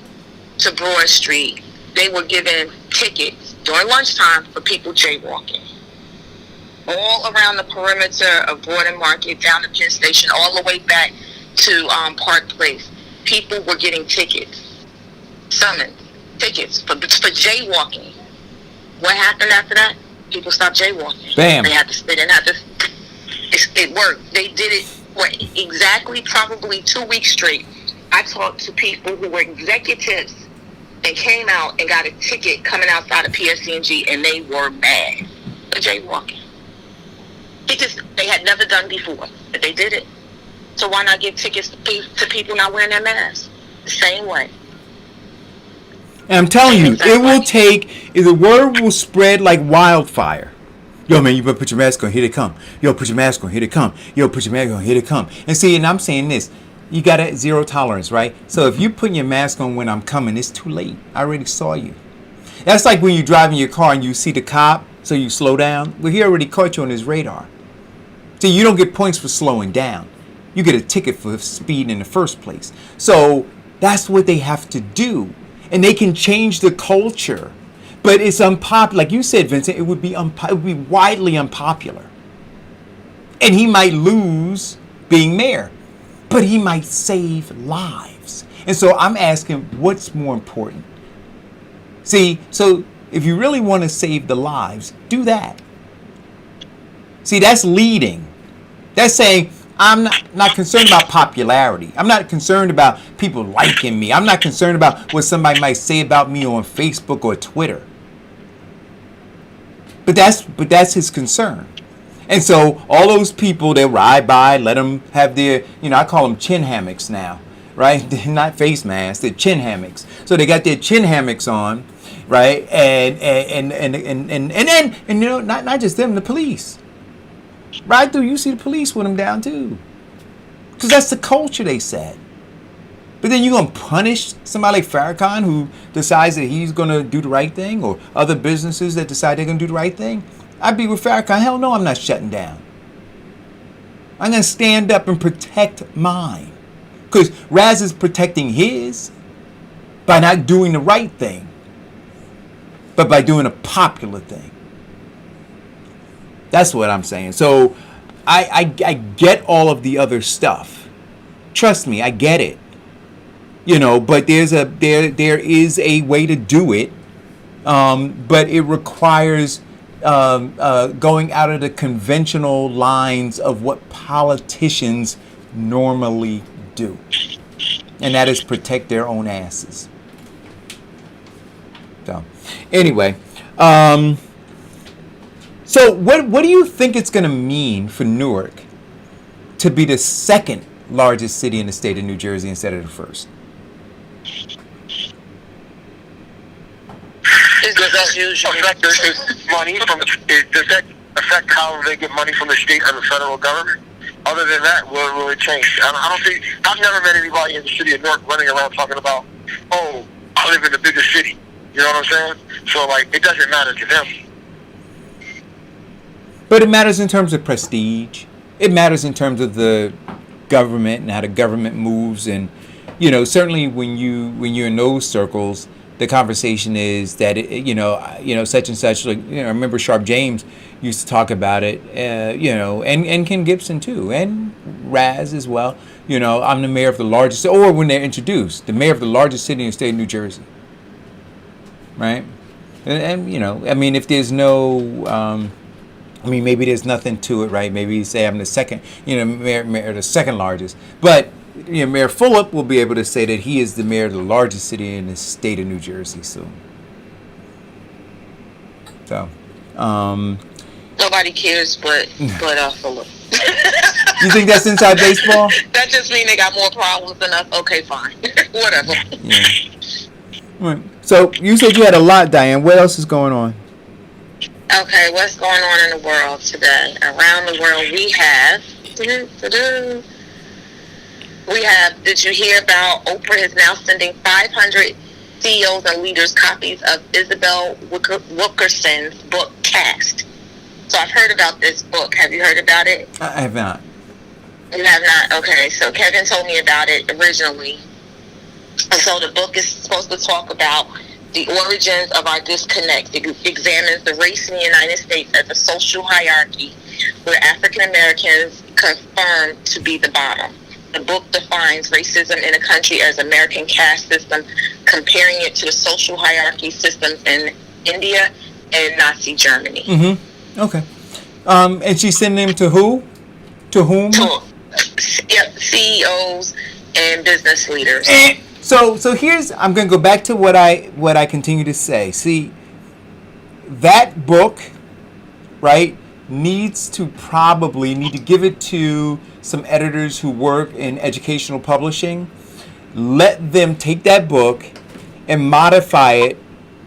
to Broad Street, they were giving tickets during lunchtime for people jaywalking. All around the perimeter of Broad and Market, down to Penn Station, all the way back to Park Place. People were getting tickets, summoned tickets for jaywalking. What happened after that? People stopped jaywalking. Bam. They had to sit and it worked. They did it for exactly probably 2 weeks straight. I talked to people who were executives and came out and got a ticket coming outside of PSCNG, and they were mad for jaywalking. They had never done before, but they did it. So why not give tickets to people not wearing their masks? The same way. And I'm telling you, it will take, the word will spread like wildfire. Yo, man, you better put your mask on, here they come. Yo, put your mask on, here they come. Yo, put your mask on, here they come. And see, and I'm saying this, you got a zero tolerance, right? So if you putting your mask on when I'm coming, it's too late. I already saw you. That's like when you're driving your car and you see the cop, so you slow down. Well, he already caught you on his radar. See, you don't get points for slowing down. You get a ticket for speed in the first place. So that's what they have to do. And they can change the culture. But it's unpopular. Like you said, Vincent, it would be widely unpopular. And he might lose being mayor. But he might save lives. And so I'm asking, what's more important? See, so if you really want to save the lives, do that. See, that's leading. That's saying, I'm not concerned about popularity. I'm not concerned about people liking me. I'm not concerned about what somebody might say about me on Facebook or Twitter. But that's his concern. And so all those people that ride by, let them have their, I call them chin hammocks now, right? They're not face masks, they're chin hammocks. So they got their chin hammocks on, right? And not just them, the police. Right through, you see the police with them down too. Because that's the culture they set. But then you're going to punish somebody like Farrakhan who decides that he's going to do the right thing, or other businesses that decide they're going to do the right thing? I'd be with Farrakhan. Hell no, I'm not shutting down. I'm going to stand up and protect mine. Because Raz is protecting his by not doing the right thing, but by doing a popular thing. That's what I'm saying. So I get all of the other stuff. Trust me, I get it. But there is a way to do it. But it requires going out of the conventional lines of what politicians normally do. And that is protect their own asses. So anyway, so what do you think it's going to mean for Newark to be the second largest city in the state of New Jersey instead of the first? Does that affect how they get money from the state or the federal government? Other than that, will it change? I don't think, I've never met anybody in the city of Newark running around talking about, oh, I live in the biggest city. You know what I'm saying? So, it doesn't matter to them. But it matters in terms of prestige. It matters in terms of the government and how the government moves. And, certainly when you're in those circles, the conversation is that, such and such. I remember Sharp James used to talk about it, and Ken Gibson too, and Raz as well. I'm the mayor of the largest, or when they're introduced, the mayor of the largest city in the state of New Jersey. Right? And if there's no... maybe there's nothing to it, right? Maybe you say I'm the second, mayor the second largest. But, Mayor Fulop will be able to say that he is the mayor of the largest city in the state of New Jersey soon. So, nobody cares but Fulop. You think that's inside baseball? That just means they got more problems than us. Okay, fine. Whatever. Yeah. Right. So, you said you had a lot, Diane. What else is going on? Okay, what's going on in the world today? Around the world, we have, did you hear about Oprah is now sending 500 CEOs and leaders copies of Isabel Wilkerson's book, Cast? So I've heard about this book. Have you heard about it? I have not. You have not? Okay, so Kevin told me about it originally. And so the book is supposed to talk about the origins of our disconnect. It examines the race in the United States as a social hierarchy where African Americans confirm to be the bottom. The book defines racism in a country as American caste system, comparing it to the social hierarchy systems in India and Nazi Germany. Mm-hmm. Okay. And she's sending them to who? To whom? To CEOs and business leaders. So here's, I'm going to go back to what I continue to say. See, that book, right, need to give it to some editors who work in educational publishing. Let them take that book and modify it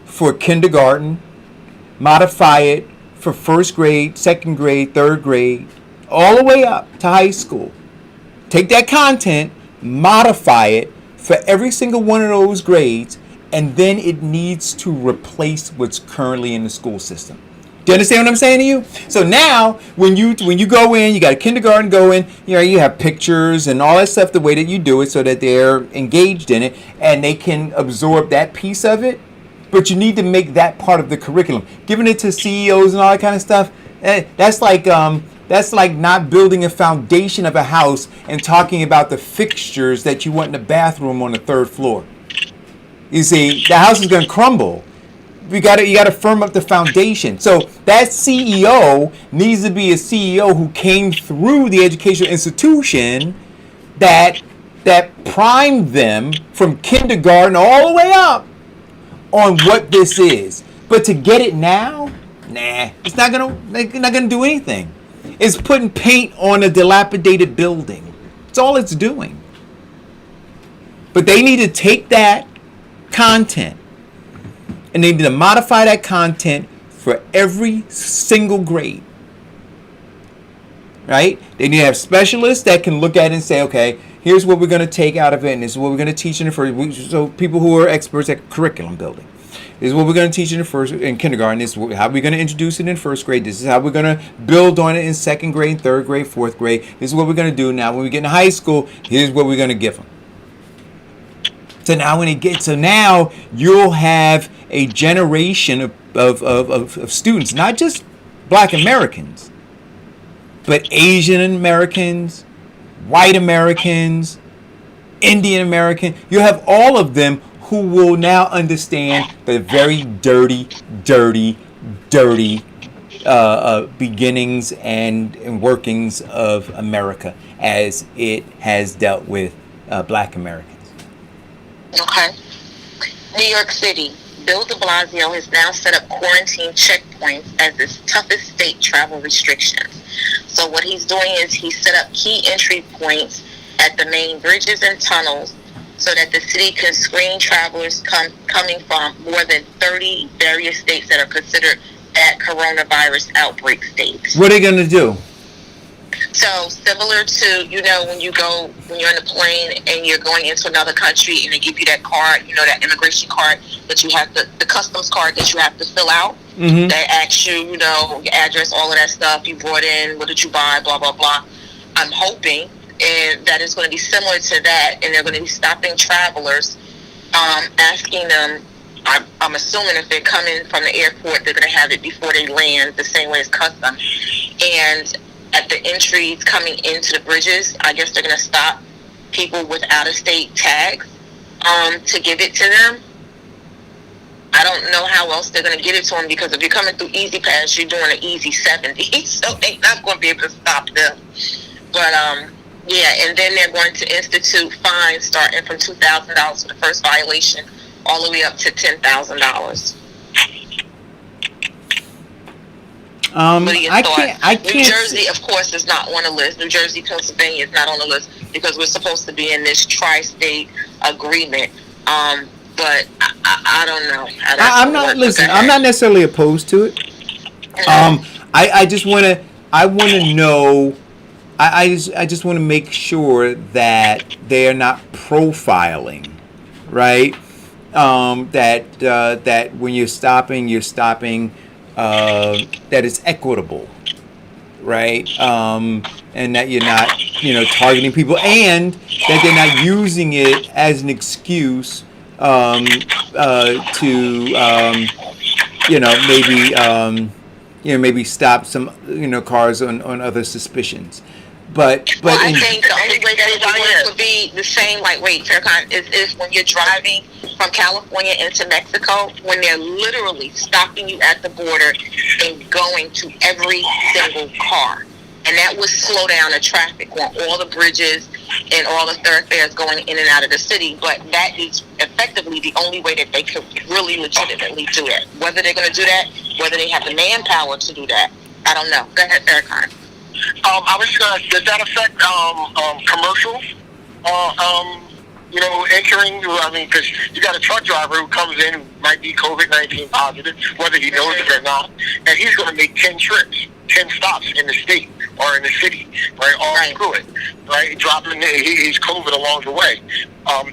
for kindergarten, modify it for first grade, second grade, third grade, all the way up to high school. Take that content, modify it for every single one of those grades, and then it needs to replace what's currently in the school system. Do you understand what I'm saying to you? So now, when you go in, you got a kindergarten going, you have pictures and all that stuff, the way that you do it so that they're engaged in it and they can absorb that piece of it. But you need to make that part of the curriculum. Giving it to CEOs and all that kind of stuff, that's like not building a foundation of a house and talking about the fixtures that you want in the bathroom on the third floor. You see, the house is going to crumble. You got to firm up the foundation. So that CEO needs to be a CEO who came through the educational institution that primed them from kindergarten all the way up on what this is. But to get it now, it's not gonna do anything. It's putting paint on a dilapidated building. That's all it's doing. But they need to take that content and they need to modify that content for every single grade. Right? They need to have specialists that can look at it and say, okay, here's what we're going to take out of it, and this is what we're going to teach in the first. So people who are experts at curriculum building. This is what we're going to teach in kindergarten. This is how we're going to introduce it in first grade. This is how we're going to build on it in second grade, third grade, fourth grade. This is what we're going to do now. When we get in high school, here's what we're going to give them. So now you'll have a generation of students, not just Black Americans, but Asian Americans, white Americans, Indian American. You have all of them who will now understand the very dirty beginnings and workings of America as it has dealt with Black Americans. Okay. New York City. Bill de Blasio has now set up quarantine checkpoints as its toughest state travel restrictions. So what he's doing is he set up key entry points at the main bridges and tunnels so that the city can screen travelers coming from more than 30 various states that are considered at coronavirus outbreak states. What are they going to do? So similar to, when you're in a plane and you're going into another country and they give you that card, that immigration card that you have the customs card that you have to fill out. Mm-hmm. They ask you, your address, all of that stuff you brought in, what did you buy, blah, blah, blah. I'm hoping that it's going to be similar to that, and they're going to be stopping travelers, asking them, I'm assuming if they're coming from the airport, they're going to have it before they land, the same way as customs. And at the entries coming into the bridges, I guess they're going to stop people with out-of-state tags to give it to them. I don't know how else they're going to get it to them, because if you're coming through Easy Pass, you're doing an Easy 70, so they're not going to be able to stop them. But, and then they're going to institute fines starting from $2,000 for the first violation all the way up to $10,000. I can't. New Jersey, of course, is not on the list. New Jersey, Pennsylvania is not on the list because we're supposed to be in this tri-state agreement. But I don't know. I'm not necessarily opposed to it. I just want to know. I just want to make sure that they are not profiling, right? That when you're stopping, that it's equitable, right? And that you're not, targeting people, and that they're not using it as an excuse maybe stop some, cars on other suspicions. But I think the only way that it would be the same, Farrakhan, is when you're driving from California into Mexico, when they're literally stopping you at the border and going to every single car. and that would slow down the traffic on all the bridges and all the thoroughfares going in and out of the city. But that is effectively the only way that they could really legitimately do that. Whether they're going to do that, whether they have the manpower to do that, I don't know. Go ahead, Eric. I was just going to, does that affect commercials? Entering, I mean, because you got a truck driver who comes in who might be COVID-19 positive, whether he knows it or not, and he's going to make 10 trips, 10 stops in the state or in the city, right, all through it, right, dropping, he's COVID along the way.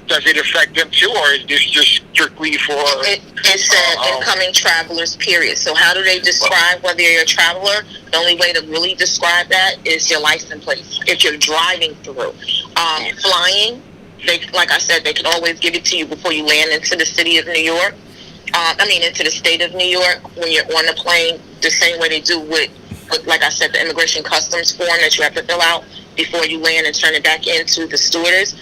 Does it affect them too, or is this just strictly for... It said incoming travelers, period. So how do they describe whether you're a traveler? The only way to really describe that is your license plate. If you're driving through. Flying, like I said, they can always give it to you before you land into the city of New York. Into the state of New York when you're on the plane, the same way they do with, like I said, the immigration customs form that you have to fill out before you land and turn it back into the stewardess.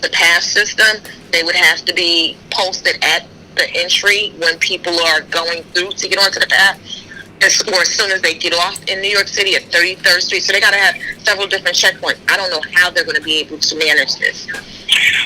The pass system, they would have to be posted at the entry when people are going through to get onto the path, or as soon as they get off in New York City at 33rd Street. So they got to have several different checkpoints. I don't know how they're going to be able to manage this.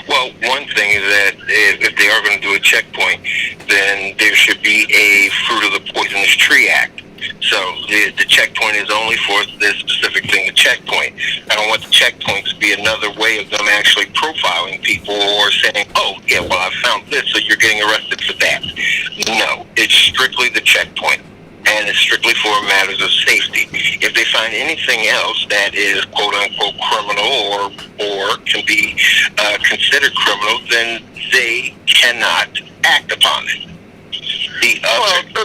Well, one thing is that if they are going to do a checkpoint, then there should be a Fruit of the Poisonous Tree Act. So the checkpoint is only for this specific thing, the checkpoint. I don't want the checkpoint to be another way of them actually profiling people or saying, oh, yeah, well, I found this, so you're getting arrested for that. No, it's strictly the checkpoint, and it's strictly for matters of safety. If they find anything else that is quote-unquote criminal or can be considered criminal, then they cannot act upon it.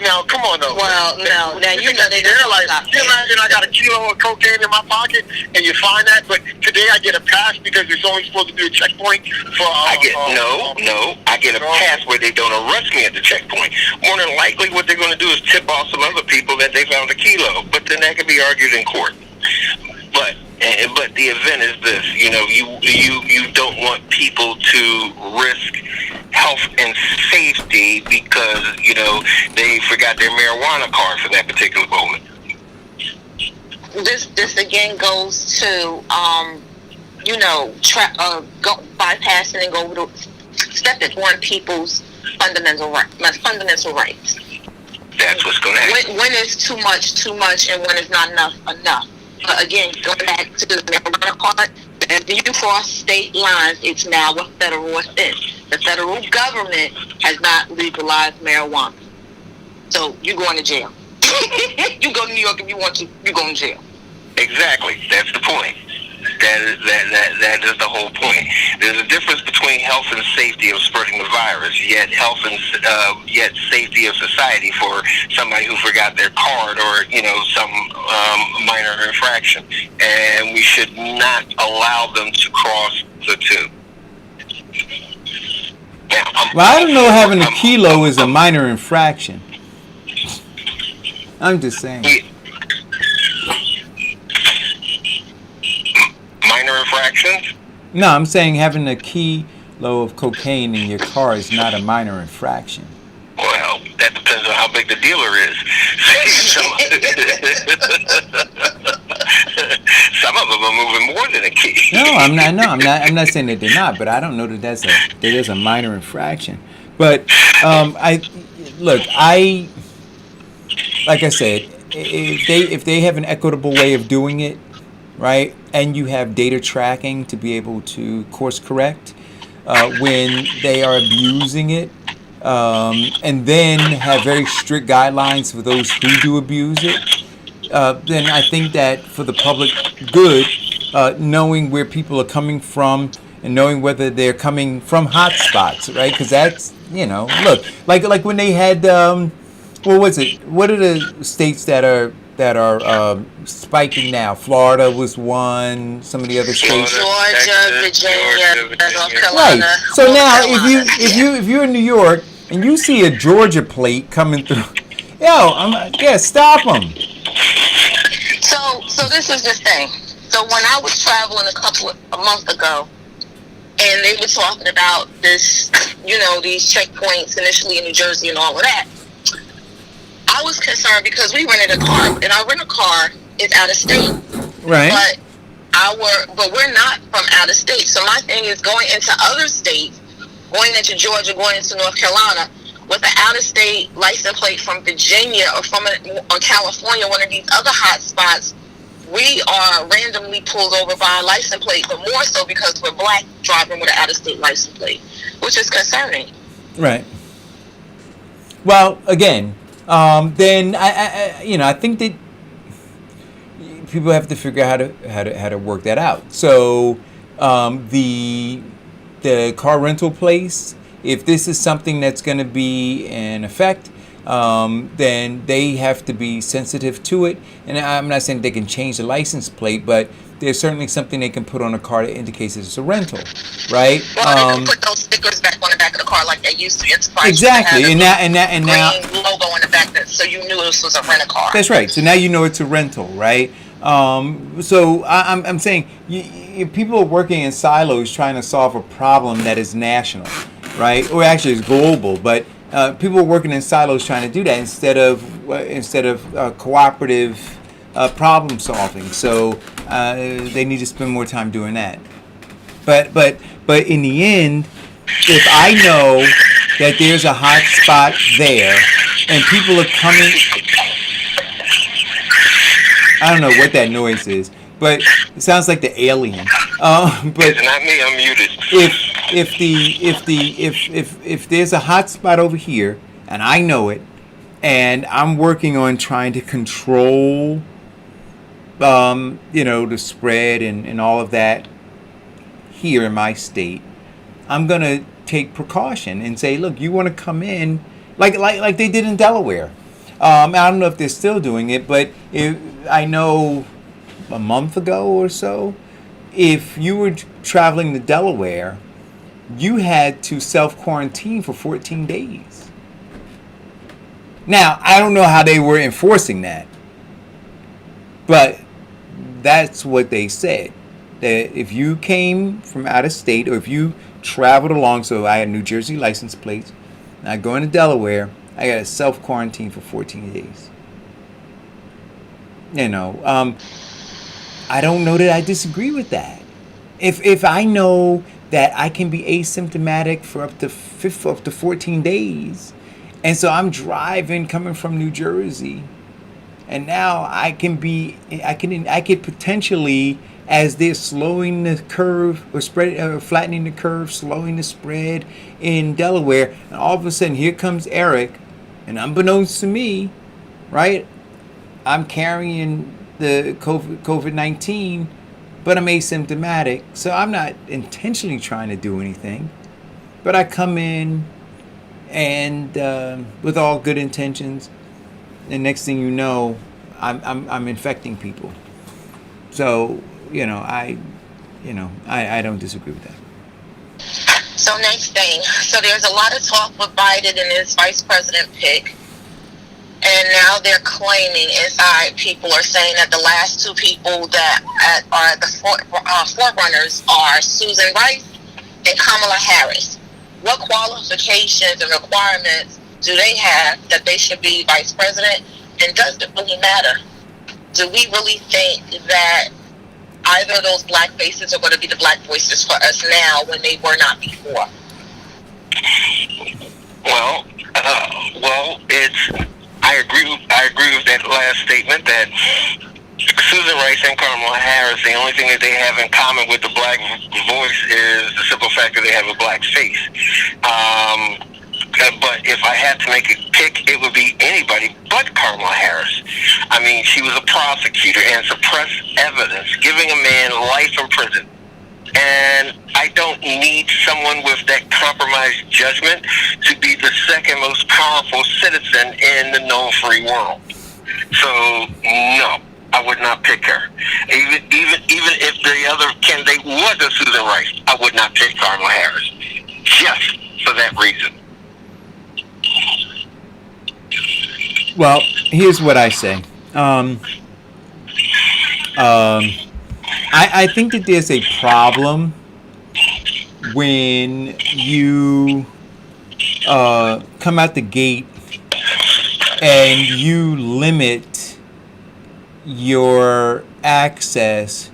Now, come on, though. Well, no. Now, you know they don't like, you imagine I got a kilo of cocaine in my pocket, and you find that, but today I get a pass because it's only supposed to be a checkpoint for... I get a pass where they don't arrest me at the checkpoint. More than likely, what they're going to do is tip off some other people that they found a kilo, but then that could be argued in court. But the event is this, you don't want people to risk health and safety because, they forgot their marijuana card for that particular moment. This again goes to, bypassing and go to stepping on people's fundamental rights. That's what's going to happen. When is too much, and when is not enough. Again, going back to the marijuana card, if you cross state lines, it's now a federal offense. The federal government has not legalized marijuana. So you're going to jail. You go to New York if you want to, you go in jail. Exactly. That's the point. That is the whole point. There's a difference between health and safety of spreading the virus, yet health and yet safety of society for somebody who forgot their card or some minor infraction, and we should not allow them to cross the two. Now, I don't know having a kilo is a minor infraction. I'm just saying. Minor infractions? No, I'm saying having a kilo of cocaine in your car is not a minor infraction. Well, that depends on how big the dealer is. Some of them are moving more than a key. I'm not saying that they're not, but I don't know that that is a minor infraction. But like I said, if they have an equitable way of doing it, right, and you have data tracking to be able to course correct when they are abusing it, and then have very strict guidelines for those who do abuse it, then I think that for the public good, knowing where people are coming from and knowing whether they're coming from hot spots, right? Because that's, look, like when they had, what was it? What are the states that are spiking now? Florida was one. Some of the other states. Georgia, Virginia, North Carolina. Right. So now, if you're in New York and you see a Georgia plate coming through, stop them. So this is the thing. So when I was traveling a month ago, and they were talking about this, these checkpoints initially in New Jersey and all of that. I was concerned because we rented a car, and our rental car is out of state. Right. But we're not from out of state. So my thing is going into other states, going into Georgia, going into North Carolina with an out of state license plate from Virginia or or California, one of these other hot spots. We are randomly pulled over by a license plate, but more so because we're black driving with an out of state license plate, which is concerning. Right. Well, again, then I think that people have to figure out how to work that out. So the car rental place, if this is something that's going to be in effect, then they have to be sensitive to it. And I'm not saying they can change the license plate, but there's certainly something they can put on a car that indicates it's a rental, right? Well, they can put those stickers back on the back of the car like they used to. Enterprise exactly, and now green logo on the back, so you knew this was a rental car. That's right. So now you know it's a rental, right? So I'm saying people are working in silos trying to solve a problem that is national, right? Or actually it's global, but people are working in silos trying to do that instead of cooperative problem solving. So they need to spend more time doing that. But in the end, if I know that there's a hot spot there and people are coming, I don't know what that noise is, but it sounds like the alien. But it's not me. I'm muted. If there's a hot spot over here and I know it, and I'm working on trying to control, the spread and all of that here in my state, I'm gonna take precaution and say, look, you want to come in like they did in Delaware. I don't know if they're still doing it, but I know a month ago or so, if you were traveling to Delaware, you had to self-quarantine for 14 days. Now, I don't know how they were enforcing that, but that's what they said. That if you came from out of state or if you traveled along, so I had New Jersey license plates, and I go into Delaware, I got to self-quarantine for 14 days. I don't know that I disagree with that. If I know that I can be asymptomatic for up to 14 days, and so I'm driving coming from New Jersey, and now I could potentially, as they're slowing the curve or flattening the curve, slowing the spread in Delaware, and all of a sudden here comes Eric, and unbeknownst to me, right, I'm carrying the COVID-19, but I'm asymptomatic, so I'm not intentionally trying to do anything, but I come in and with all good intentions, and next thing you know, I'm infecting people. So I don't disagree with that. So next thing, so there's a lot of talk with Biden and his vice president pick, and now they're claiming inside people are saying that the last two people that are the forerunners are Susan Rice and Kamala Harris. What qualifications and requirements do they have that they should be vice president, and does it really matter? Do we really think that either of those black faces are going to be the black voices for us now when they were not before? Well, I agree with that last statement that Susan Rice and Kamala Harris, the only thing that they have in common with the black voice is the simple fact that they have a black face. But if I had to make a pick, it would be anybody but Kamala Harris. I mean, she was a prosecutor and suppressed evidence, giving a man life in prison. And I don't need someone with that compromised judgment to be the second most powerful citizen in the known free world. So, no, I would not pick her. Even if the other candidate was a Susan Rice, I would not pick Kamala Harris. Just for that reason. Well, here's what I say. I think that there's a problem when you come out the gate and you limit your access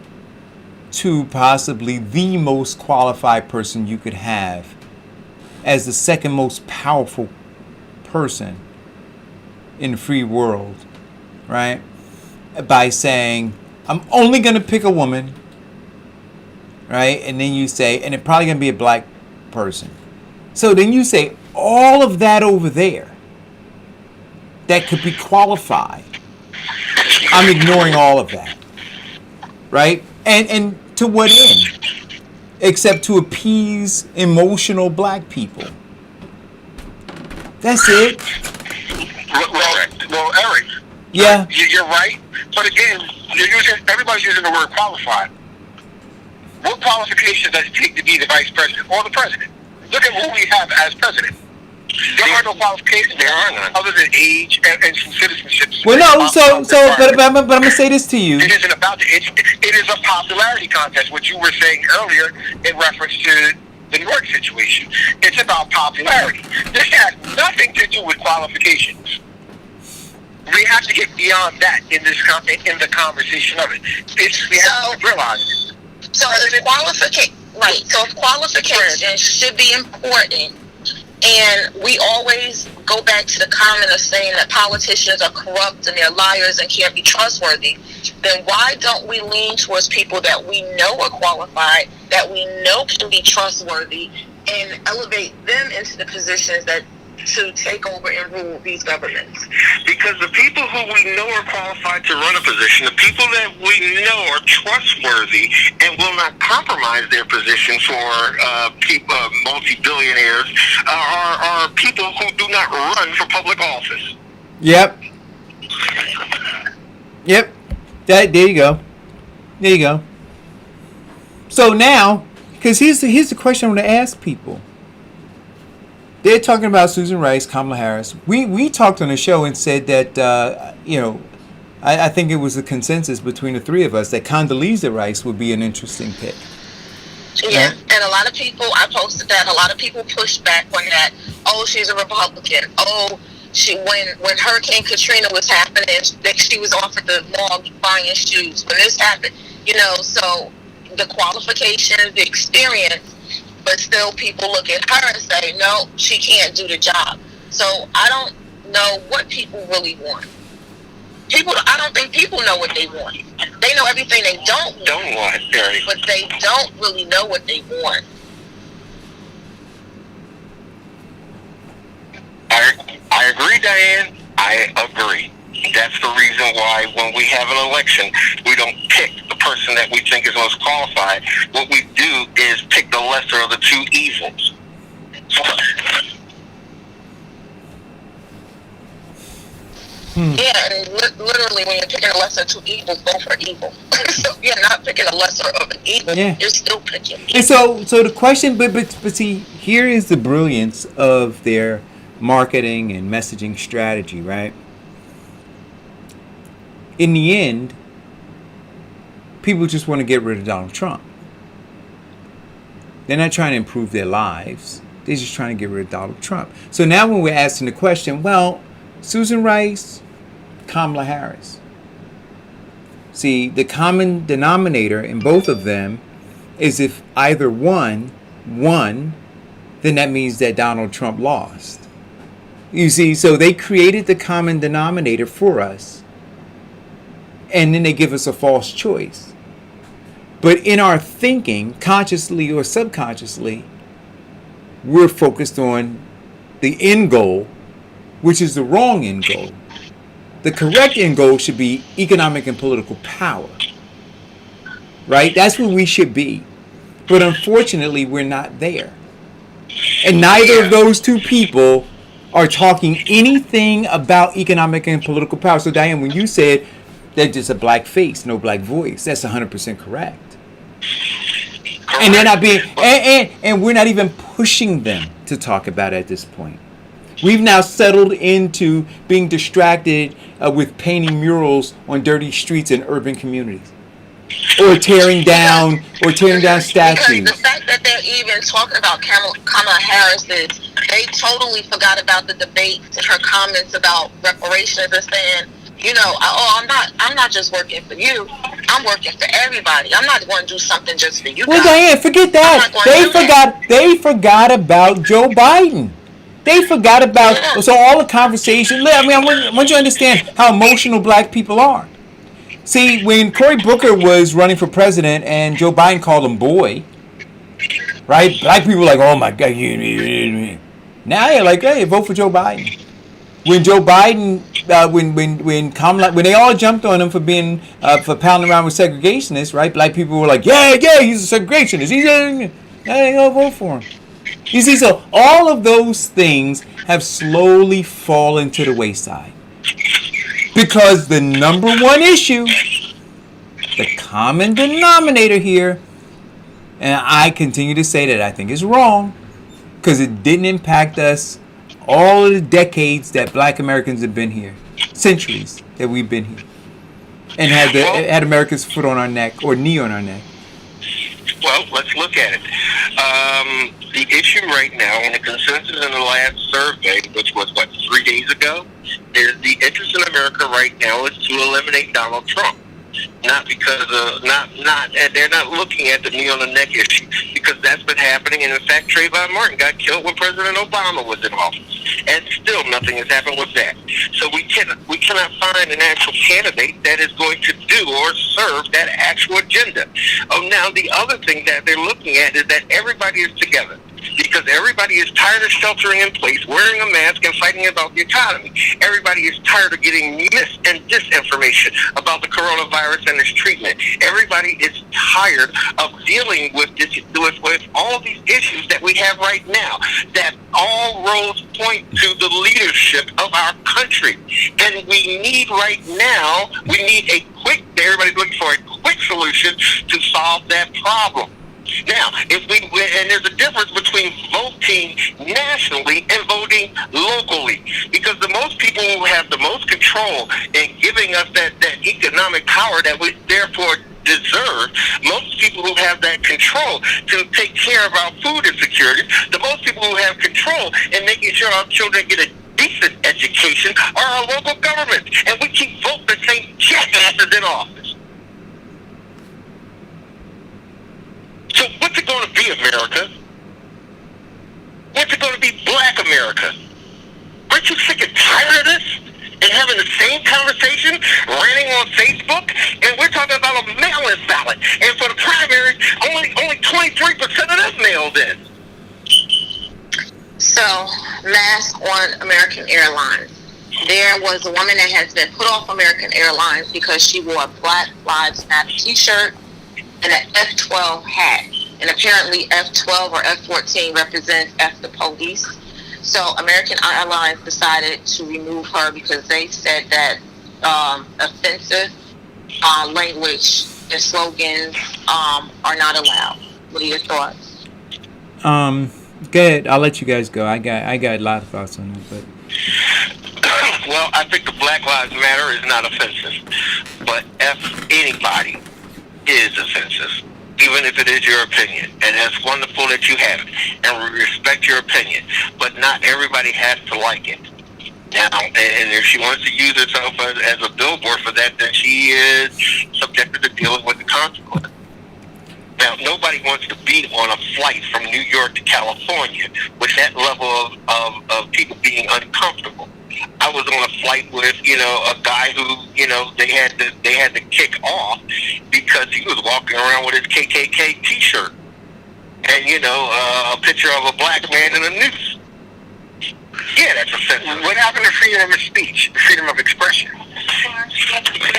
to possibly the most qualified person you could have as the second most powerful person in the free world, right? By saying, I'm only going to pick a woman, right? And then you say, and it's probably going to be a black person. So then you say, all of that over there that could be qualified, I'm ignoring all of that, right? And to what end? Except to appease emotional black people. That's it. Well, Eric. Yeah. You're right. But again, everybody's using the word qualified. What qualifications does it take to be the vice president or the president? Look at who we have as president. There are no qualifications. There are none. Other than age and some citizenship. Well, no, but I'm going to say this to you. It isn't about it is a popularity contest, which you were saying earlier in reference to the Newark situation. It's about popularity. This has nothing to do with qualifications. We have to get beyond that in the conversation of it. We have to realize it. So if qualifications should be important, and we always go back to the comment of saying that politicians are corrupt and they're liars and can't be trustworthy, then why don't we lean towards people that we know are qualified, that we know can be trustworthy, and elevate them into the positions that to take over and rule these governments? Because the people who we know are qualified to run a position, the people that we know are trustworthy and will not compromise their position for people, multi-billionaires, are people who do not run for public office. Yep. There you go. So now, because here's the question I want to ask people. They're talking about Susan Rice, Kamala Harris. We talked on the show and said that, I think it was a consensus between the three of us that Condoleezza Rice would be an interesting pick. Yeah, right? And a lot of people, I posted that, a lot of people pushed back on that. Oh, she's a Republican. Oh, when Hurricane Katrina was happening, she was offered the log buying shoes. When this happened, so the qualifications, the experience, but still people look at her and say, no, she can't do the job. So I don't know what people really want. I don't think people know what they want. They know everything they don't want, but they don't really know what they want. I agree, Diane. I agree. That's the reason why when we have an election, we don't pick the person that we think is most qualified. What we do is pick the lesser of the two evils. Yeah, and literally when you're picking a lesser of two evils, go for evil. So you're not picking a lesser of an evil. Yeah. You're still picking evil. And so the question, but see, here is the brilliance of their marketing and messaging strategy, right? In the end, people just want to get rid of Donald Trump. They're not trying to improve their lives. They're just trying to get rid of Donald Trump. So now when we're asking the question, well, Susan Rice, Kamala Harris. See, the common denominator in both of them is if either one won, then that means that Donald Trump lost. You see, so they created the common denominator for us. And then they give us a false choice. But in our thinking, consciously or subconsciously, we're focused on the end goal, which is the wrong end goal. The correct end goal should be economic and political power. Right? That's where we should be. But unfortunately, we're not there. And neither of those two people are talking anything about economic and political power. So, Diane, when you said they're just a black face, no black voice, that's 100% correct. And they're not being, and we're not even pushing them to talk about it at this point. We've now settled into being distracted with painting murals on dirty streets in urban communities, or tearing down statues. Because the fact that they're even talking about Kamala Harris's they totally forgot about the debate and her comments about reparations and saying, I'm not just working for you. I'm working for everybody. I'm not going to do something just for you Well, guys. Diane, forget that. They forgot about Joe Biden. They forgot about so all the conversation. I mean, I want you to understand how emotional black people are. See, when Cory Booker was running for president and Joe Biden called him boy, right? Black people were like, oh my God. Now you're like, hey, vote for Joe Biden. When Joe Biden, when Kamala, when they all jumped on him for being for pounding around with segregationists, right? Black people were like, yeah, he's a segregationist. I ain't gonna vote for him. You see, so all of those things have slowly fallen to the wayside because the number one issue, the common denominator here, and I continue to say that I think is wrong because it didn't impact us all of the decades that black Americans have been here, centuries that we've been here, and had America's foot on our neck or knee on our neck. Well, let's look at it. The issue right now, and the consensus in the last survey, which was 3 days ago, is the interest in America right now is to eliminate Donald Trump. Not because they're not looking at the knee on the neck issue because that's been happening. And in fact, Trayvon Martin got killed when President Obama was in office, and still nothing has happened with that. So we cannot find an actual candidate that is going to do or serve that actual agenda. Oh, now the other thing that they're looking at is that everybody is together. Because everybody is tired of sheltering in place, wearing a mask, and fighting about the economy. Everybody is tired of getting mis and disinformation about the coronavirus and its treatment. Everybody is tired of dealing with all these issues that we have right now. That all roads point to the leadership of our country. And we need right now, everybody's looking for a quick solution to solve that problem. Now, and there's a difference between voting nationally and voting locally, because the most people who have the most control in giving us that economic power that we therefore deserve, most people who have that control to take care of our food insecurity, the most people who have control in making sure our children get a decent education are our local governments, and we keep voting the same jackasses in office. So what's it going to be, America? What's it going to be, black America? Aren't you sick and tired of this? And having the same conversation, ranting on Facebook? And we're talking about a mail-in ballot. And for the primaries, only 23% of them mailed in. So, mask on American Airlines. There was a woman that has been put off American Airlines because she wore a Black Lives Matter t-shirt and an F-12 hat. And apparently F-12 or F-14 represents F the police. So American Airlines decided to remove her because they said that offensive language and slogans are not allowed. What are your thoughts? Good. I'll let you guys go. I got a lot of thoughts on it, but well, I think the Black Lives Matter is not offensive, but F anybody is offensive, even if it is your opinion. And it's wonderful that you have it, and we respect your opinion, but not everybody has to like it. Now, and if she wants to use herself as a billboard for that, then she is subjected to dealing with the consequences. Now, nobody wants to be on a flight from New York to California with that level of people being uncomfortable. I was on a flight with, a guy who, they had to kick off because he was walking around with his KKK T-shirt and, a picture of a black man in a noose. Yeah, that's offensive. What happened to freedom of speech, freedom of expression?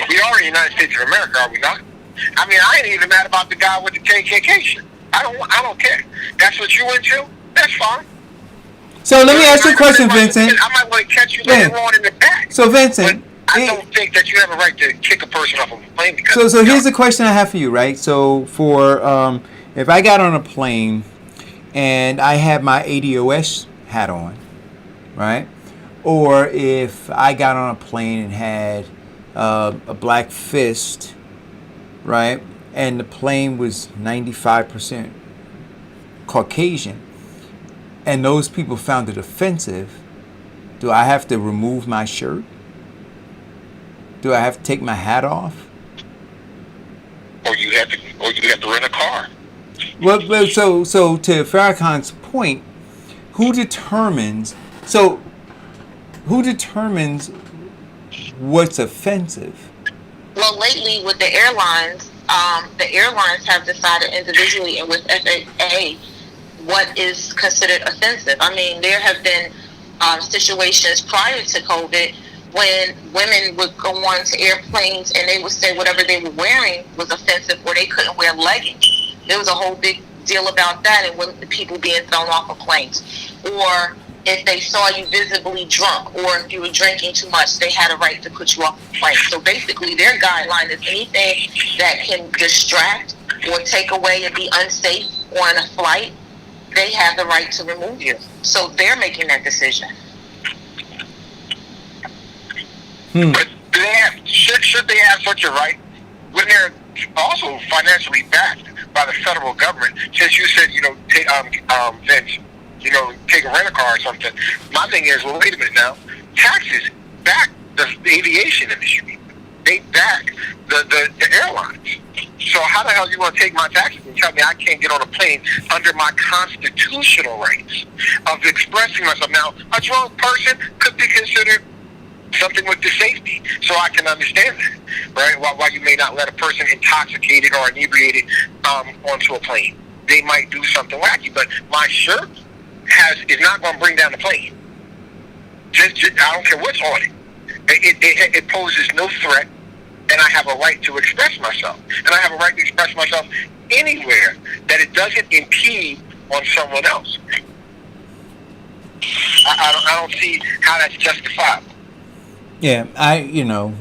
We are in the United States of America, are we not? I mean, I ain't even mad about the guy with the KKK shirt. I don't care. That's what you into? That's fine. So let me ask you a question, Vincent. I might want to catch you later on in the back. So Vincent, but I don't think that you have a right to kick a person off of a plane. Because so here's the question I have for you, right? So for if I got on a plane and I had my ADOS hat on, right? Or if I got on a plane and had a black fist, right? And the plane was 95% Caucasian. and those people found it offensive, do I have to remove my shirt? Do I have to take my hat off? Or you have to rent a car. Well, so to Farrakhan's point, who determines what's offensive? Well, lately with the airlines have decided individually and with FAA what is considered offensive. I mean, there have been situations prior to COVID when women would go on to airplanes and they would say whatever they were wearing was offensive, or they couldn't wear leggings. There was a whole big deal about that, and when the people being thrown off of planes. Or if they saw you visibly drunk, or if you were drinking too much, they had a right to put you off the plane. So basically their guideline is anything that can distract or take away and be unsafe on a flight, they have the right to remove you. So they're making that decision. But should they have such a right when they're also financially backed by the federal government? Since you said, Vince, take a rent a car or something. My thing is, well, wait a minute now. Taxes back the aviation industry. They back the airlines. So how the hell you want to take my taxes and tell me I can't get on a plane under my constitutional rights of expressing myself? Now, a drunk person could be considered something with the safety, so I can understand that, right? While you may not let a person intoxicated or inebriated onto a plane, they might do something wacky. But my shirt is not going to bring down the plane. Just I don't care what's on it. It poses no threat, and I have a right to express myself. And I have a right to express myself anywhere that it doesn't impede on someone else. I don't see how that's justifiable. Yeah,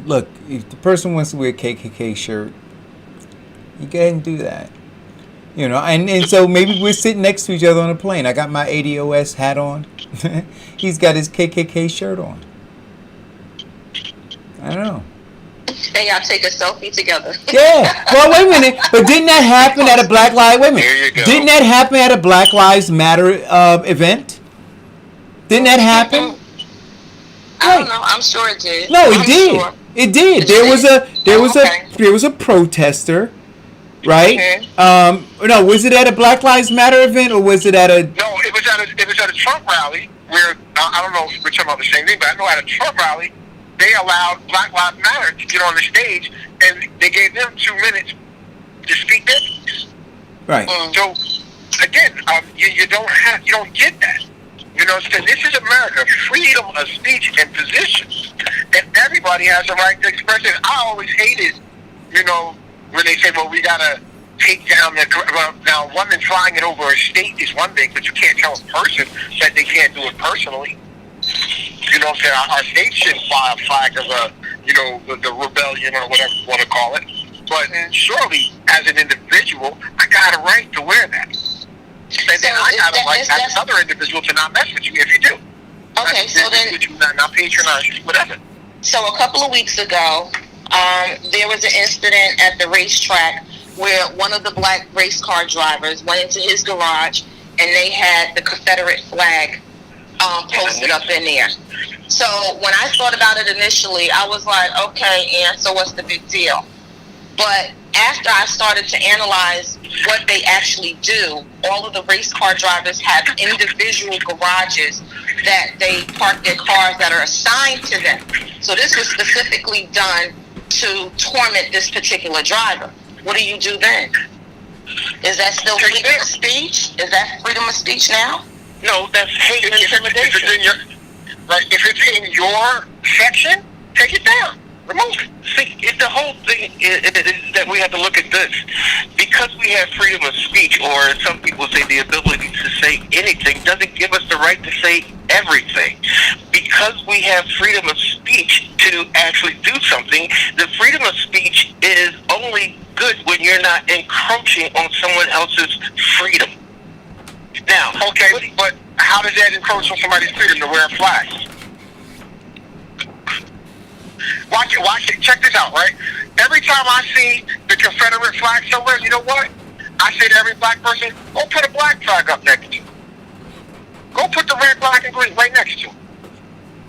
look, if the person wants to wear a KKK shirt, you go ahead and do that. And so maybe we're sitting next to each other on a plane. I got my ADOS hat on. He's got his KKK shirt on. I don't know. Hey, y'all take a selfie together. Yeah. Well, wait a minute. But didn't that happen at a Black Lives Didn't that happen at a Black Lives Matter event? Didn't that happen? I don't know. I'm sure it did. No, it did. Sure. It did. There was a protester, right? Mm-hmm. No, was it at a Black Lives Matter event or was it at a? No, it was at a Trump rally where I don't know if we're talking about the same thing, but I know at a Trump rally they allowed Black Lives Matter to get on the stage and they gave them 2 minutes to speak their piece. Right. So again, you don't get that. So this is America, freedom of speech and position, and everybody has a right to express it. I always hated, when they say, well, we gotta take down now, women flying it over a state is one thing, but you can't tell a person that they can't do it personally. What I'm saying? Our state shouldn't fly a flag of the rebellion or whatever you want to call it. But surely, as an individual, I got a right to wear that. And then I got a right as another individual to not mess with you if you do. Okay, so then not patronize you, whatever. So a couple of weeks ago, there was an incident at the racetrack where one of the black race car drivers went into his garage and they had the Confederate flag posted up in there. So when I thought about it initially, I was like, okay, and so what's the big deal? But after I started to analyze what they actually do, all of the race car drivers have individual garages that they park their cars that are assigned to them. So this was specifically done to torment this particular driver. What do you do then? Is that still freedom of speech? Is that freedom of speech now? No, that's hate and intimidation. If it's in your section, take it down. Remove it. See, the whole thing is that we have to look at this. Because we have freedom of speech, or some people say the ability to say anything, doesn't give us the right to say everything. Because we have freedom of speech to actually do something, the freedom of speech is only good when you're not encroaching on someone else's freedom. Now, okay, but how does that encroach on somebody's freedom to wear a flag? Watch it. Check this out, right? Every time I see the Confederate flag somewhere, you know what? I say to every black person, go put a black flag up next to you. Go put the red, black, and green right next to them.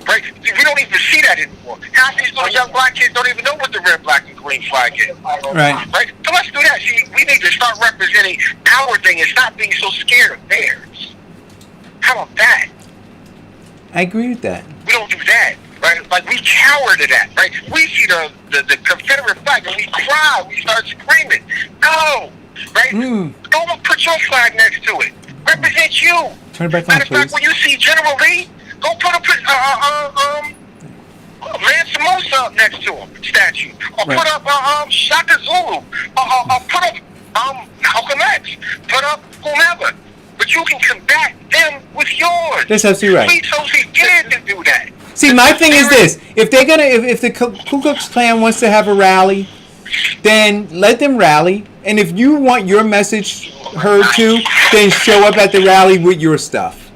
Right? We don't even see that anymore. Half these little young black kids don't even know what the red, black, and green flag is. Right. Right? So let's do that. See, we need to start representing our thing and stop being so scared of theirs. How about that? I agree with that. We don't do that. Right? Like, we cower to that. Right? We see the Confederate flag and we cry. We start screaming. No. Right? Go and put your flag next to it. Represent you. Turn it back on, Matter of fact, please. when you see General Lee, go put Mansa Musa up next to him, statue. Or Right. put up Shaka Zulu. Or put up Malcolm X. Put up whomever. But you can combat them with yours. That's absolutely right. We so scared to do that. See, my thing is this: if they're gonna, if the Ku Klux Klan wants to have a rally, then let them rally. And if you want your message heard too, then show up at the rally with your stuff.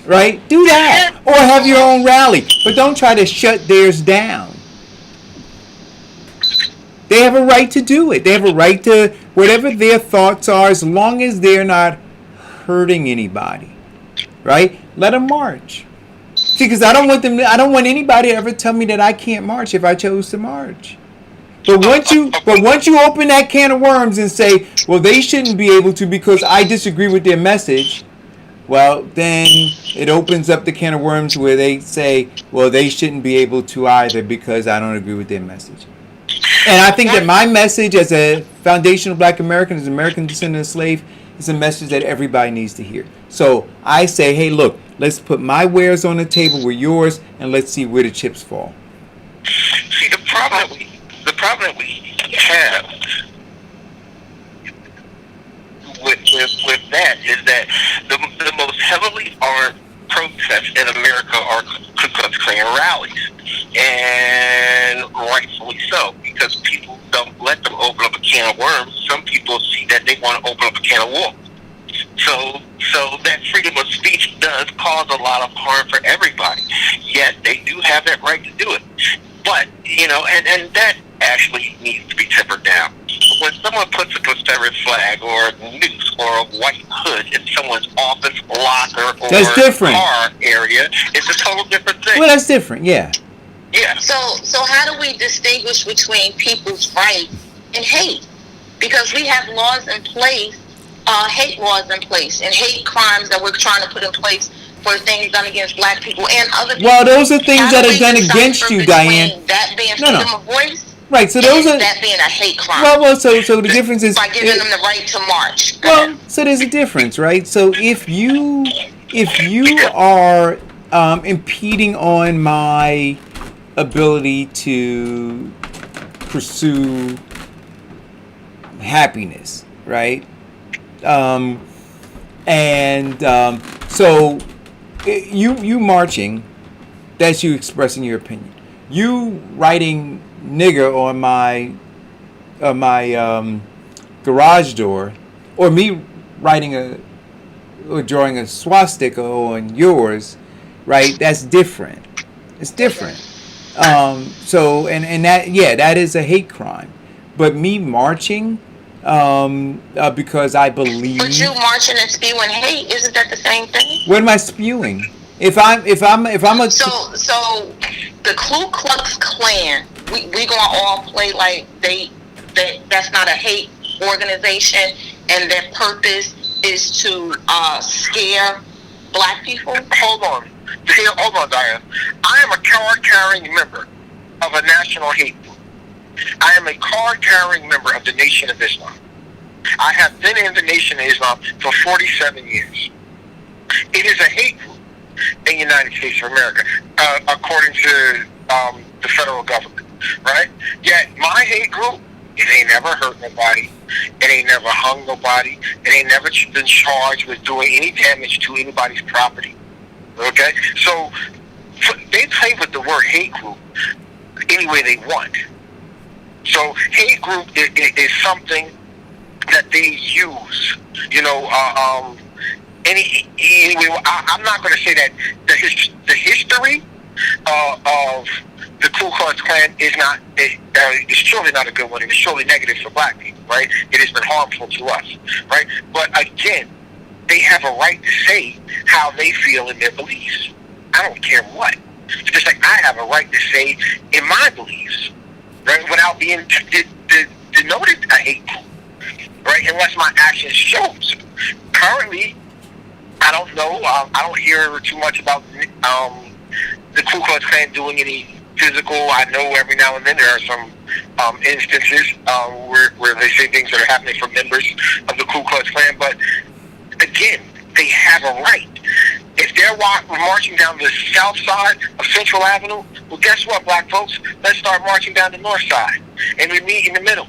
Right? Do that, or have your own rally, but don't try to shut theirs down. They have a right to do it. They have a right to whatever their thoughts are, as long as they're not hurting anybody. Right? Let them march. See, because I don't want anybody to ever tell me that I can't march if I chose to march. But once you open that can of worms and say, well, they shouldn't be able to because I disagree with their message, well, then it opens up the can of worms where they say, well, they shouldn't be able to either because I don't agree with their message. And I think that my message as a foundational black American, as an American descendant of slave, is a message that everybody needs to hear. So I say, hey, look, let's put my wares on the table with yours, and let's see where the chips fall. See, the problem that we have with that is that the most heavily armed protests in America are Ku Klux Klan rallies, and rightfully so, because people don't let them open up a can of worms. Some people see that they want to open up a can of wolves. So that freedom of speech does cause a lot of harm for everybody. Yet they do have that right to do it. But, and that actually needs to be tempered down. When someone puts a Confederate flag or a noose or a white hood in someone's office, locker, or That's different. car area, it's a total different thing. Well, that's different, yeah. Yeah. So how do we distinguish between people's rights and hate? Because we have laws in place, hate laws in place, and hate crimes that we're trying to put in place for things done against black people and other people. Well, those are things How that do are we done decipher against you, between Diane. that being No, freedom of voice, Right, so those and are... that being a hate crime. Well, so the difference is... by giving them the right to march. Well, so there's a difference, right? So if you are impeding on my ability to pursue happiness, right? So you marching, that's you expressing your opinion. You writing nigger on my garage door, or me writing or drawing a swastika on yours, right? That's different. It's different. So that is a hate crime. But me marching, because I believe. But you marching and spewing hate, isn't that the same thing? What am I spewing? If I'm a So the Ku Klux Klan, we gonna all play like that's not a hate organization, and their purpose is to scare black people. Hold on, Diane. I am a card-carrying member of a national hate group. I am a card-carrying member of the Nation of Islam. I have been in the Nation of Islam for 47 years. It is a hate group in the United States of America, according to the federal government, right? Yet my hate group, it ain't never hurt nobody. It ain't never hung nobody. It ain't never been charged with doing any damage to anybody's property. Okay? So they play with the word hate group any way they want. So hate group is something that they use. Anyway, I'm not going to say that the history of the Ku Klux Klan is not. It's surely not a good one. It's surely negative for black people, right? It has been harmful to us, right? But again, they have a right to say how they feel in their beliefs. I don't care what. Just like I have a right to say in my beliefs, right, without being denoted a hate group, right, unless my actions show. Currently, I don't know. I don't hear too much about the Ku Klux Klan doing any physical. I know every now and then there are some instances where they say things that are happening from members of the Ku Klux Klan. But again, they have a right. If they're marching down the south side of Central Avenue, well, guess what, black folks? Let's start marching down the north side, and we meet in the middle,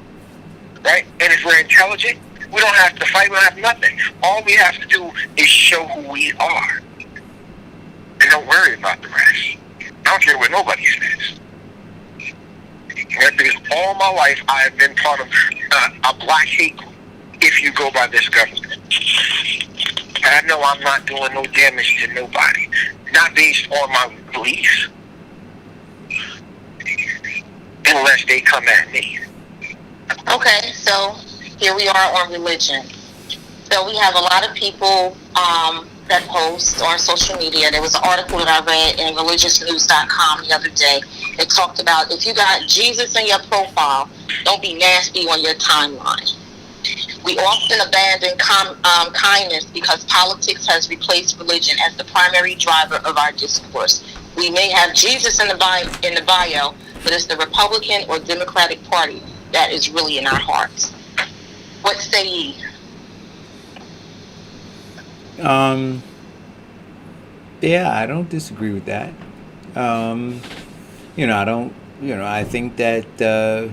right? And if we're intelligent, we don't have to fight. We don't have nothing. All we have to do is show who we are, and don't worry about the rest. I don't care what nobody says. Right? Because all my life I have been part of a black hate group, if you go by this government. And I know I'm not doing no damage to nobody, not based on my beliefs, unless they come at me. Okay, so here we are on religion. So we have a lot of people that post on social media. There was an article that I read in religiousnews.com the other day. It talked about if you got Jesus in your profile, don't be nasty on your timeline. We often abandon kindness because politics has replaced religion as the primary driver of our discourse. We may have Jesus in the bio, but it's the Republican or Democratic Party that is really in our hearts. What say ye? Yeah, I don't disagree with that. I think that,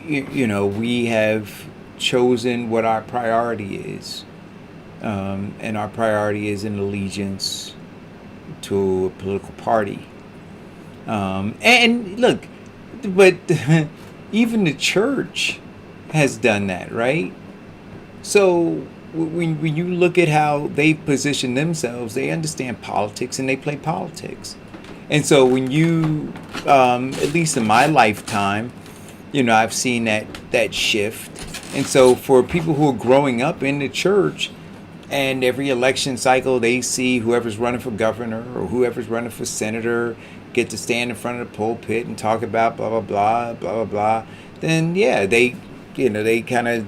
we have chosen what our priority is. And our priority is an allegiance to a political party. And look, but even the church has done that, right? So when you look at how they position themselves, they understand politics and they play politics. And so when you, at least in my lifetime, I've seen that shift. And so for people who are growing up in the church, and every election cycle they see whoever's running for governor or whoever's running for senator get to stand in front of the pulpit and talk about blah, blah, blah, blah, blah, blah, then yeah, they kind of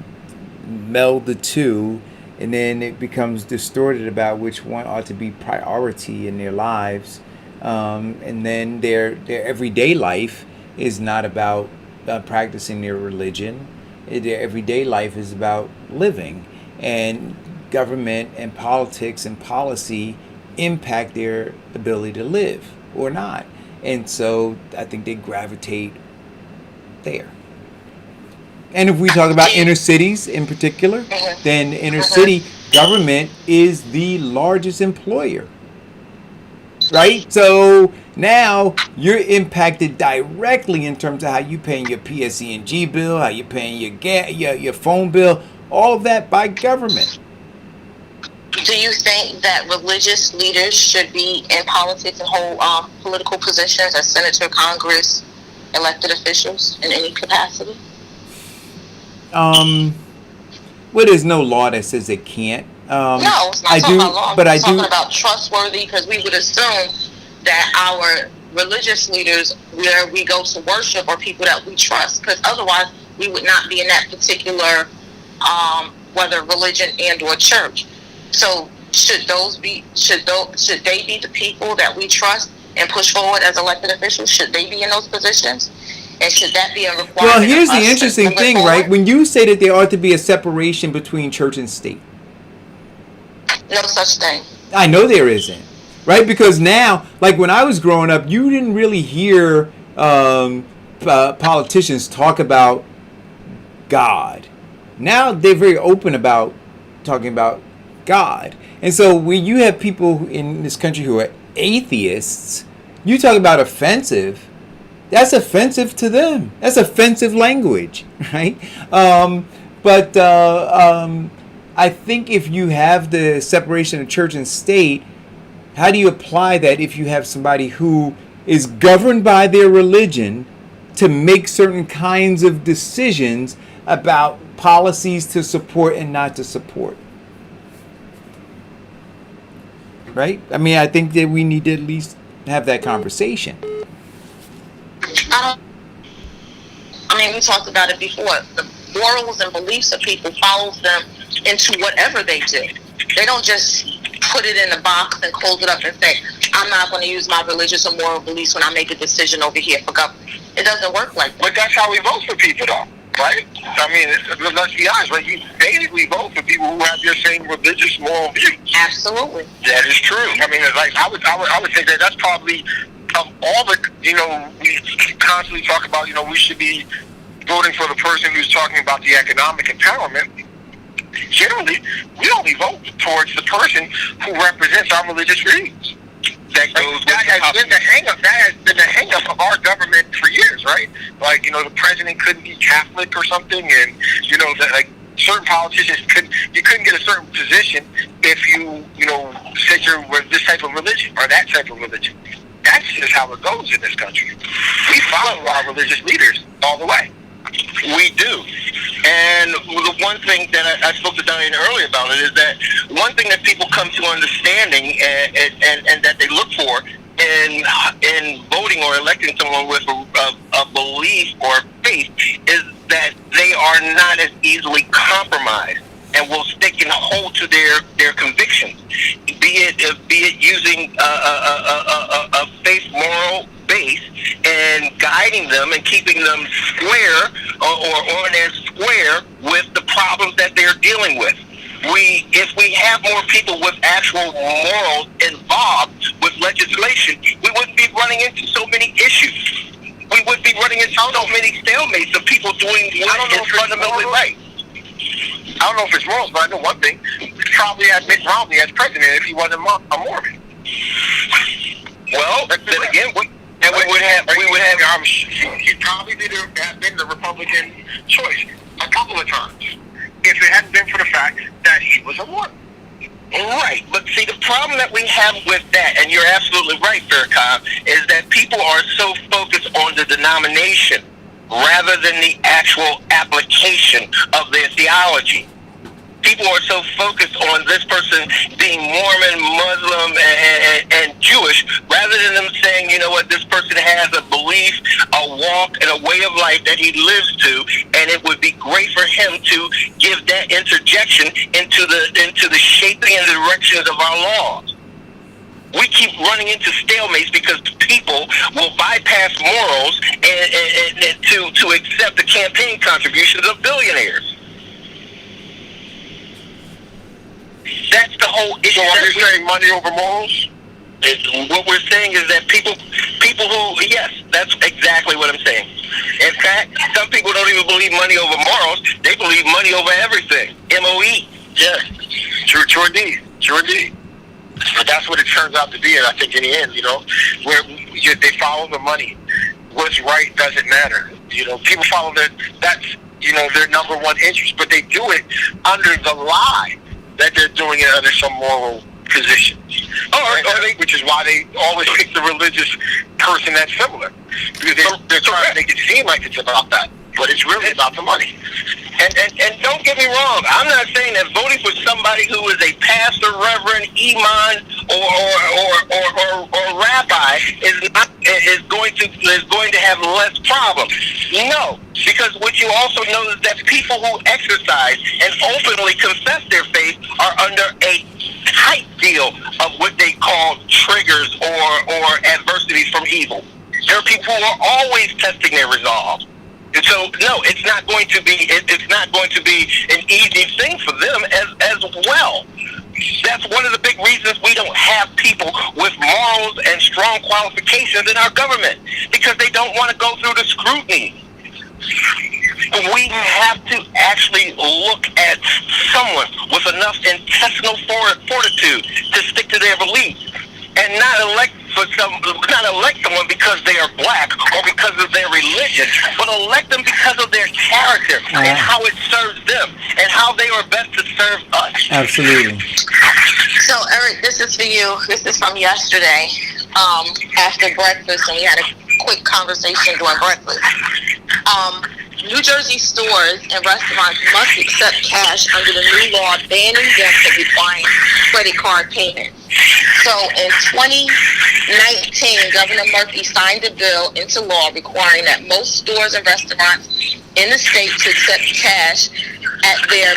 meld the two, and then it becomes distorted about which one ought to be priority in their lives. And then their everyday life is not about practicing their religion. Their everyday life is about living, and government and politics and policy impact their ability to live or not. And so I think they gravitate there. And if we talk about inner cities in particular, then inner city government is the largest employer, right? So now you're impacted directly in terms of how you paying your PSE&G bill, how you paying your phone bill, all of that by government. Do you think that religious leaders should be in politics and hold political positions as senator, Congress, elected officials in any capacity? Well, there's no law that says they can't. No, it's not talking about law. But I'm talking about trustworthy, because we would assume that our religious leaders, where we go to worship, are people that we trust, because otherwise we would not be in that particular, whether religion and or church. So should they be the people that we trust and push forward as elected officials? Should they be in those positions? And should that be a requirement? Well, here's the interesting thing, right? When you say that there ought to be a separation between church and state. No such thing. I know there isn't, right? Because now, like when I was growing up, you didn't really hear politicians talk about God. Now they're very open about talking about God. And so when you have people in this country who are atheists, you talk about offensive. That's offensive to them. That's offensive language, right? But I think if you have the separation of church and state, how do you apply that if you have somebody who is governed by their religion to make certain kinds of decisions about policies to support and not to support? right? I mean, I think that we need to at least have that conversation. I mean, we talked about it before. The morals and beliefs of people follows them into whatever they do. They don't just put it in a box and close it up and say, I'm not going to use my religious or moral beliefs when I make a decision over here for government. It doesn't work like that. But that's how we vote for people, though, right? I mean, let's be honest, right? You basically vote for people who have your same religious, moral views. Absolutely. That is true. I mean, like I would say that that's probably of all the, we constantly talk about, we should be voting for the person who's talking about the economic empowerment. Generally, we only vote towards the person who represents our religious views. That has been the hang-up. That has been the hang-up of our government for years, right? Like, the president couldn't be Catholic or something, and certain politicians couldn't get a certain position if you said you were this type of religion or that type of religion. That's just how it goes in this country. We follow our religious leaders all the way. We do. And the one thing that I spoke to Diane earlier about it is that one thing that people come to understanding and that they look for in voting or electing someone with a belief or faith is that they are not as easily compromised and will stick and hold to their convictions, be it using a faith moral base and guiding them and keeping them square or on their square with the problems that they're dealing with. If we have more people with actual morals involved with legislation, we wouldn't be running into so many issues. We wouldn't be running into so many stalemates of people doing what is fundamentally right. I don't know if it's morals, but I know one thing. Probably had Mitt Romney as president if he wasn't a Mormon. Well, then again, we would have. He probably did have been the Republican choice a couple of times if it hadn't been for the fact that he was a Mormon. Right, but see, the problem that we have with that, and you're absolutely right, Farrakhan, is that people are so focused on the denomination rather than the actual application of their theology. People are so focused on this person being Mormon, Muslim, and Jewish, rather than them saying, you know what, this person has a belief, a walk, and a way of life that he lives to, and it would be great for him to give that interjection into the shaping and the directions of our laws. We keep running into stalemates because people will bypass morals and to accept the campaign contributions of billionaires. That's the whole issue. So are you saying money over morals? What we're saying is that people who, yes, that's exactly what I'm saying. In fact, some people don't even believe money over morals. They believe money over everything. MOE. Yeah. Sure indeed. But that's what it turns out to be, and I think in the end, where they follow the money. What's right doesn't matter. People follow that's their number one interest, but they do it under the lie that they're doing it under some moral position. Which is why they always pick the religious person that's similar. Because they're trying to make it seem like it's about that. But it's really about the money. And don't get me wrong, I'm not saying that voting for somebody who is a pastor, reverend, imam, or rabbi is going to have less problems. No, because what you also know is that people who exercise and openly confess their faith are under a tight deal of what they call triggers or adversities from evil. There are people who are always testing their resolve. And so, no, it's not going to be an easy thing for them as well. That's one of the big reasons we don't have people with morals and strong qualifications in our government, because they don't want to go through the scrutiny. We have to actually look at someone with enough intestinal fortitude to stick to their beliefs and not elect someone because they are black or because of their religion, but elect them because of their character and how it serves them and how they are best to serve us. Absolutely. So, Eric, this is for you. This is from yesterday after breakfast, and we had a quick conversation during breakfast. New Jersey stores and restaurants must accept cash under the new law banning them from requiring credit card payments. So in 2019, Governor Murphy signed a bill into law requiring that most stores and restaurants in the state to accept cash at their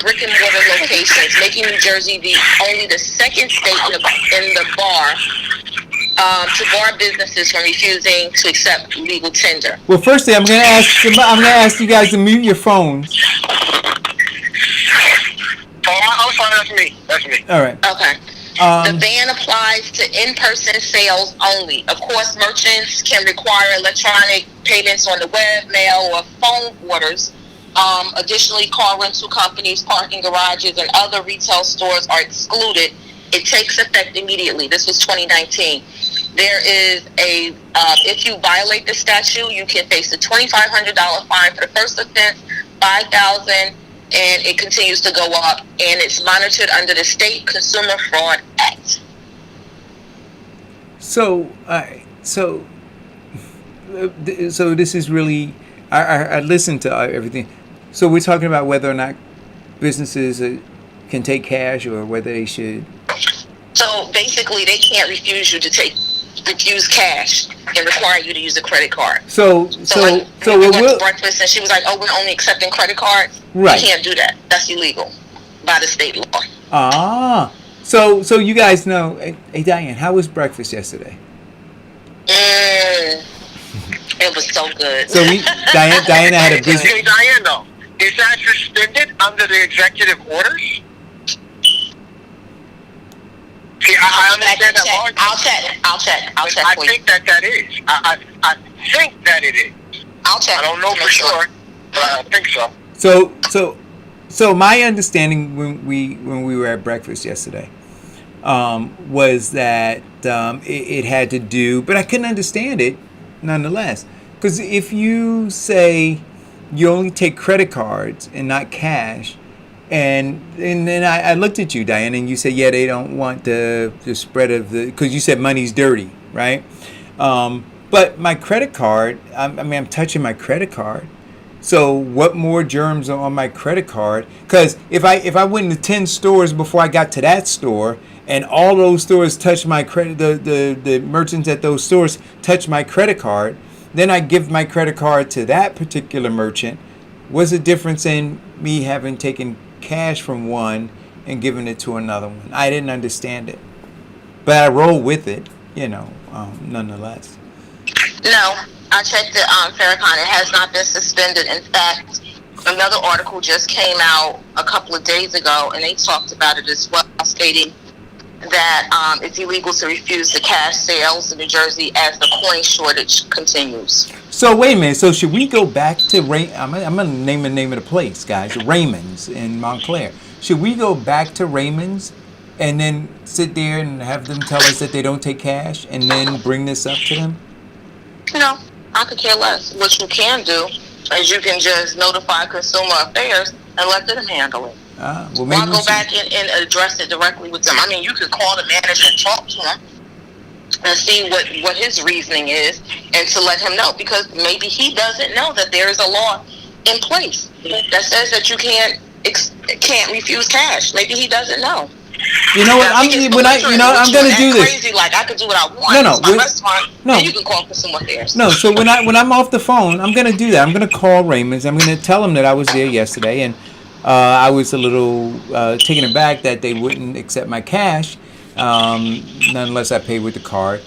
brick and mortar locations, making New Jersey only the second state in the bar to bar businesses from refusing to accept legal tender. Well, firstly, I'm gonna ask you guys to mute your phones. I'm sorry, that's me. All right. Okay. The ban applies to in-person sales only. Of course, merchants can require electronic payments on the web, mail, or phone orders. Additionally, car rental companies, parking garages, and other retail stores are excluded. It takes effect immediately. This was 2019. There is if you violate the statute, you can face a $2,500 fine for the first offense, $5,000, and it continues to go up, and it's monitored under the State Consumer Fraud Act. So this is really, I listened to everything. So we're talking about whether or not businesses can take cash or whether they should. So basically, they can't refuse cash and require you to use a credit card. So we went to breakfast and she was like, "Oh, we're only accepting credit cards." Right. You can't do that. That's illegal by the state law. So you guys know. Hey, Diane, how was breakfast yesterday? It was so good. So Diana had a busy. Hey, Diane, though, is that suspended under the executive orders? See, I understand that law. I'll check I for think you. that is. I think that it is. I'll check. I don't know for sure, but I think so. So my understanding when we were at breakfast yesterday was that it had to do, but I couldn't understand it nonetheless. Because if you say you only take credit cards and not cash, and then I looked at you, Diane, and you said, yeah, they don't want the spread of because you said money's dirty, right? But my credit card, I'm touching my credit card. So what more germs are on my credit card? Because if I went into 10 stores before I got to that store, and all those stores touch my credit, the merchants at those stores touch my credit card, then I give my credit card to that particular merchant. What's the difference in me having taken cash from one and giving it to another one? I didn't understand it, but I roll with it, nonetheless. No, I checked the Farrakhan. It has not been suspended. In fact, another article just came out a couple of days ago, and they talked about it as well, stating that it's illegal to refuse the cash sales in New Jersey as the coin shortage continues. So wait a minute. So should we go back to I'm gonna name the name of the place, guys. Raymond's in Montclair. Should we go back to Raymond's and then sit there and have them tell us that they don't take cash, and then bring this up to them? No, I could care less. What you can do is you can just notify Consumer Affairs and let them handle it. Well, maybe I'll go back and address it directly with them. I mean, you could call the manager and talk to him and see what his reasoning is, and to let him know, because maybe he doesn't know that there is a law in place that says that you can't refuse cash. Maybe he doesn't know. You know what? I'm going to do this. Crazy, like I could do what I want. No, it's my restaurant. No, and you can call Consumer Affairs. No, so when I'm off the phone, I'm going to do that. I'm going to call Raymond's. I'm going to tell them that I was there yesterday, and I was a little taken aback that they wouldn't accept my cash, unless I paid with the card.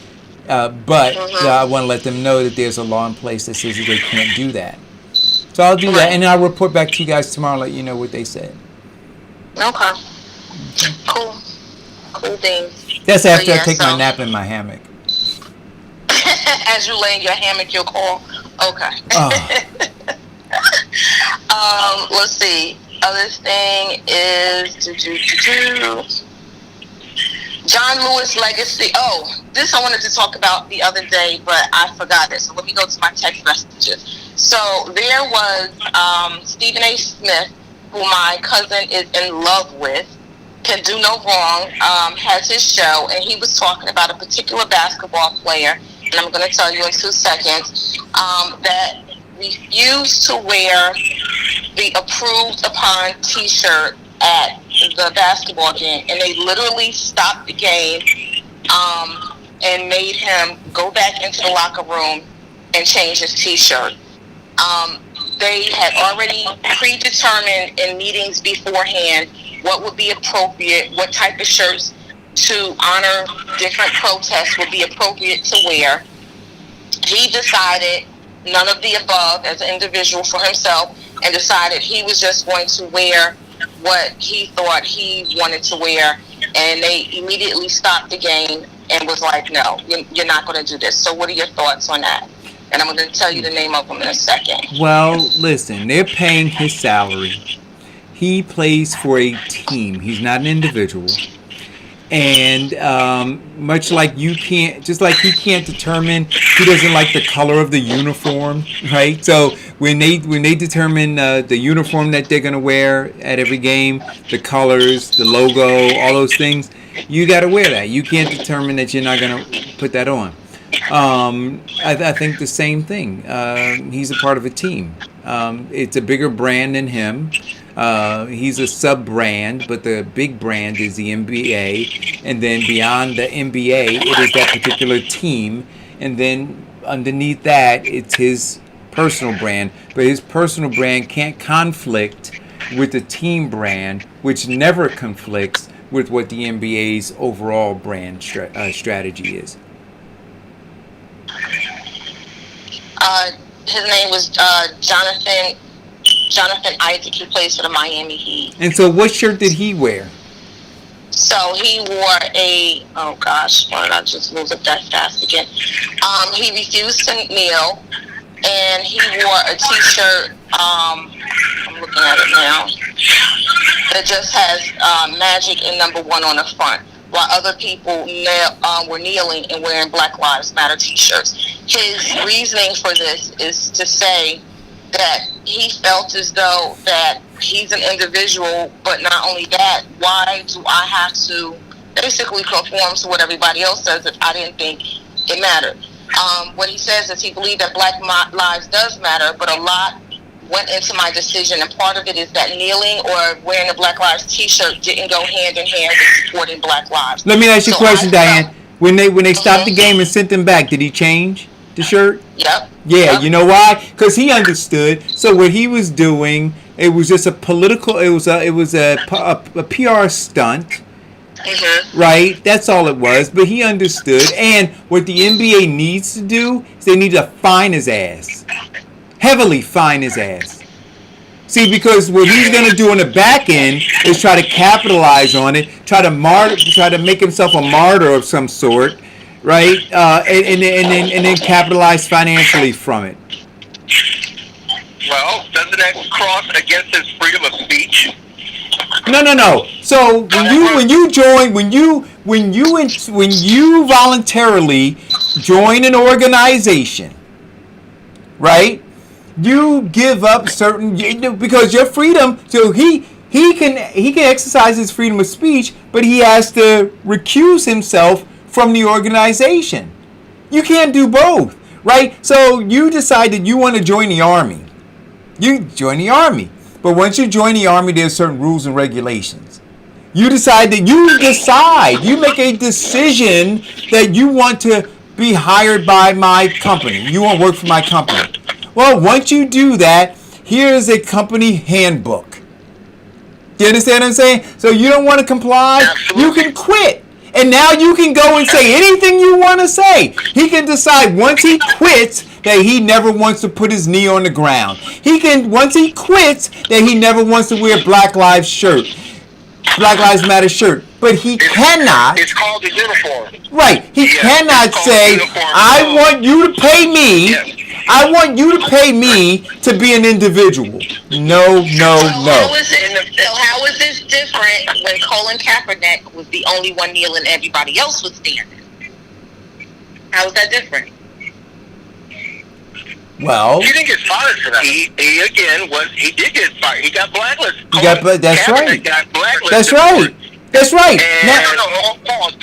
But I want to let them know that there's a law in place that says that they can't do that. So I'll do that, and I'll report back to you guys tomorrow and let you know what they said. Okay. Cool things. That's after I take my nap in my hammock. As you lay in your hammock, you'll call? Okay. Let's see. Other thing is John Lewis legacy. Oh, this I wanted to talk about the other day, but I forgot it. So let me go to my text messages. So there was Stephen A. Smith, who my cousin is in love with, can do no wrong, has his show, and he was talking about a particular basketball player, and I'm going to tell you in 2 seconds, that refused to wear the approved upon t-shirt at the basketball game, and they literally stopped the game and made him go back into the locker room and change his T-shirt. They had already predetermined in meetings beforehand what would be appropriate, what type of shirts to honor different protests would be appropriate to wear. He decided none of the above as an individual for himself, and decided he was just going to wear what he thought he wanted to wear. And they immediately stopped the game and was like, no, you're not going to do this. So what are your thoughts on that? And I'm going to tell you the name of them in a second. Well, listen, they're paying his salary. He plays for a team. He's not an individual. And much like you can't, just like he can't determine, he doesn't like the color of the uniform, right? So when they determine the uniform that they're gonna wear at every game, the colors, the logo, all those things, you got to wear that. You can't determine that you're not gonna put that on. I think the same thing. He's a part of a team. It's a bigger brand than him. He's a sub-brand, but the big brand is the NBA. And then beyond the NBA, it is that particular team. And then underneath that, it's his personal brand. But his personal brand can't conflict with the team brand, which never conflicts with what the NBA's overall brand strategy is. His name was Jonathan Isaac. He plays for the Miami Heat. And so what shirt did he wear? So he wore a, oh gosh, why did I just move it that fast again? He refused to kneel, and he wore a T-shirt, I'm looking at it now, that just has Magic and number 1 on the front, while other people were kneeling and wearing Black Lives Matter T-shirts. His reasoning for this is to say that he felt as though that he's an individual, but not only that, why do I have to basically conform to what everybody else says if I didn't think it mattered? What he says is he believed that Black lives does matter, but a lot went into my decision, and part of it is that kneeling or wearing a Black Lives T-shirt didn't go hand in hand with supporting Black lives. Let me ask you a question, Diane. When they stopped the game and sent him back, did he change the shirt? Yep. Yeah, Yep. You know why? Because he understood. So what he was doing, it was just a political. It was a PR stunt, right? That's all it was. But he understood. And what the NBA needs to do is they need to fine his ass, heavily fine his ass. See, because what he's gonna do on the back end is try to capitalize on it, try to make himself a martyr of some sort. Right, and then capitalize financially from it. Well, doesn't that cross against his freedom of speech? No. So when you voluntarily join an organization, right? You give up certain, because your freedom. So he can exercise his freedom of speech, but he has to recuse himself from the organization. You can't do both, right? So you decide that you want to join the army. You join the army. But once you join the army, there's certain rules and regulations. You make a decision that you want to be hired by my company. You want to work for my company. Well, once you do that, here's a company handbook. Do you understand what I'm saying? So you don't want to comply, Absolutely. You can quit. And now you can go and say anything you want to say. He can decide once he quits that he never wants to put his knee on the ground. Once he quits, that he never wants to wear Black Lives Matter shirt. But he cannot. It's called a uniform. Right. He cannot say, I want you to pay me. Yes. I want you to pay me to be an individual. No. How is this different when Colin Kaepernick was the only one kneeling, everybody else was standing? How is that different? Well, He didn't get fired for that. He did get fired. He got blacklisted. That's Kaepernick right. got blacklisted. That's right. That's right. And- No, pause.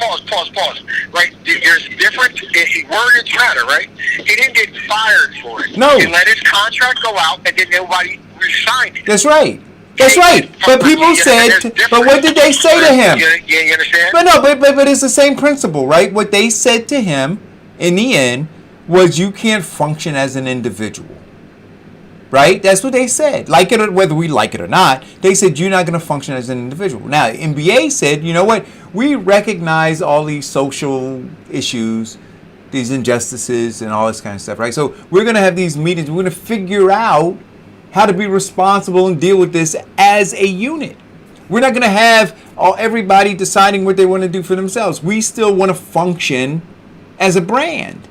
Right, there's different words matter, right? He didn't get fired for it. No. He let his contract go out, and then nobody resigned it. That's right. That's right. But people said, but what did they say to him? You understand? But no, but it's the same principle, right? What they said to him in the end was, you can't function as an individual, right? That's what they said. Like it, whether we like it or not, they said you're not going to function as an individual. Now, NBA said, you know what? We recognize all these social issues, these injustices, and all this kind of stuff, right? So we're going to have these meetings. We're going to figure out how to be responsible and deal with this as a unit. We're not going to have everybody deciding what they want to do for themselves. We still want to function as a brand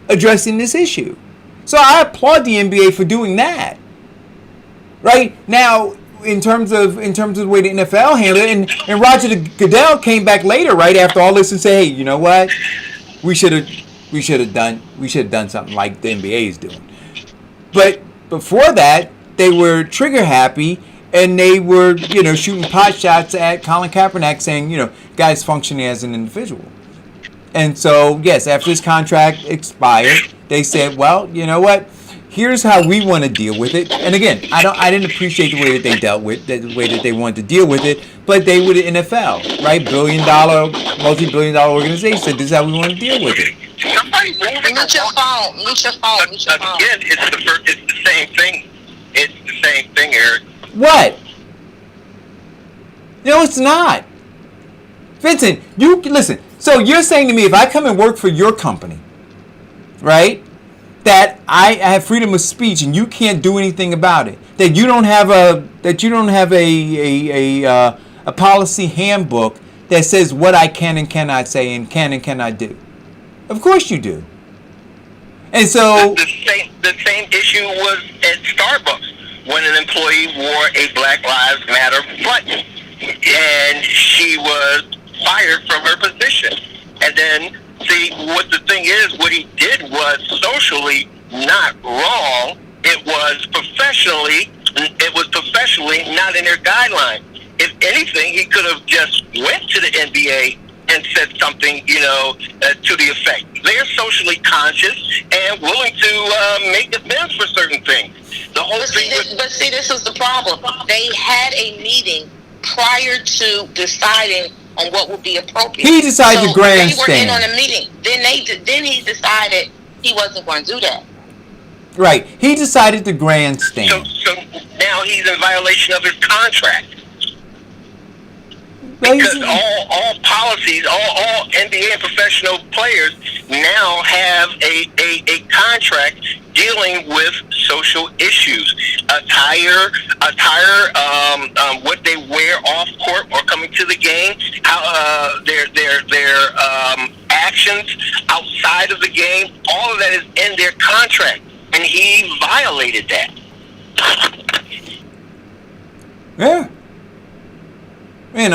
addressing this issue. So I applaud the NBA for doing that. Right? Now, in terms of the way the NFL handled it, and Roger Goodell came back later, right, after all this, and said, hey, you know what? We should have done something like the NBA is doing. But before that, they were trigger happy, and they were, shooting pot shots at Colin Kaepernick, saying, guys functioning as an individual. And so, yes, after his contract expired, they said, well, you know what? Here's how we want to deal with it. And again, I didn't appreciate the way that they dealt with the way that they wanted to deal with it, but they were the NFL, right? Multi-billion-dollar organization said, this is how we want to deal with it. Somebody mute your phone. Again, it's the same thing. It's the same thing, Eric. What? No, it's not. Vincent, you listen. So you're saying to me, if I come and work for your company, right, that I have freedom of speech and you can't do anything about it, that you don't have a policy handbook that says what I can and cannot say and can and cannot do. Of course you do. And so the same issue was at Starbucks when an employee wore a Black Lives Matter button, and she was fired from her position. And then, see, what the thing is, what he did was socially not wrong. It was professionally not in their guidelines. If anything, he could have just went to the NBA and said something, to the effect. They're socially conscious and willing to make amends for certain things. The whole This is the problem. They had a meeting prior to deciding on what would be appropriate. He decided to grandstand. They were in on a meeting. Then he decided he wasn't going to do that. Right. He decided to grandstand. So now he's in violation of his contract. Because all policies, all NBA and professional players now have a contract dealing with social issues, attire, what they wear off court or coming to the game, how their actions outside of the game. All of that is in their contract, and he violated that. Yeah. And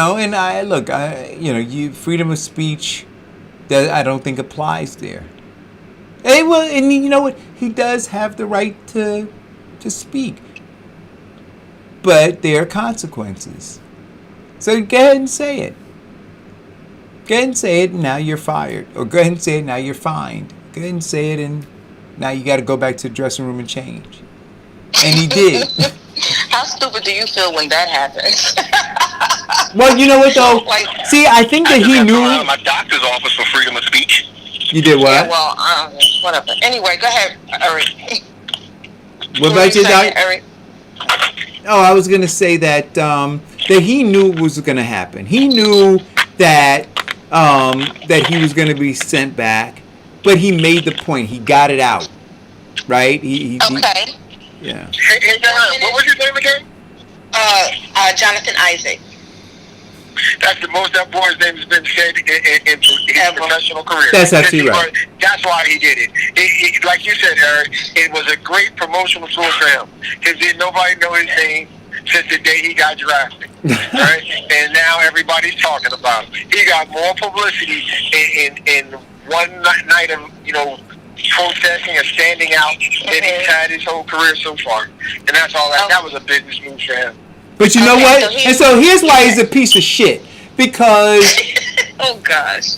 freedom of speech, that I don't think applies there. And you know what? He does have the right to speak, but there are consequences. So go ahead and say it. Go ahead and say it, and now you're fired. Or go ahead and say it, now you're fined. Go ahead and say it, and now you got to go back to the dressing room and change. And he did. How stupid do you feel when that happens? Well, you know what though? See, I think that he knew. My doctor's office for freedom of speech. You did what? Yeah, well, whatever. Anyway, go ahead, Eric. What about you, Doc? Eric? Oh, I was gonna say that that he knew what was gonna happen. He knew that that he was gonna be sent back, but he made the point. He got it out, right? Okay. Yeah. Hey, John, what was your name again? Jonathan Isaac. That's the most that boy's name has been said in his professional career. That's actually right. That's why he did it. Like you said, Eric, it was a great promotional tool for him. Because did nobody know his name since the day he got drafted. Right? And now everybody's talking about him. He got more publicity in one night of, protesting or standing out than he's had his whole career so far. And that's all that. That was a business move for him. But you know what? And so here's why he's a piece of shit. Because... Oh, gosh.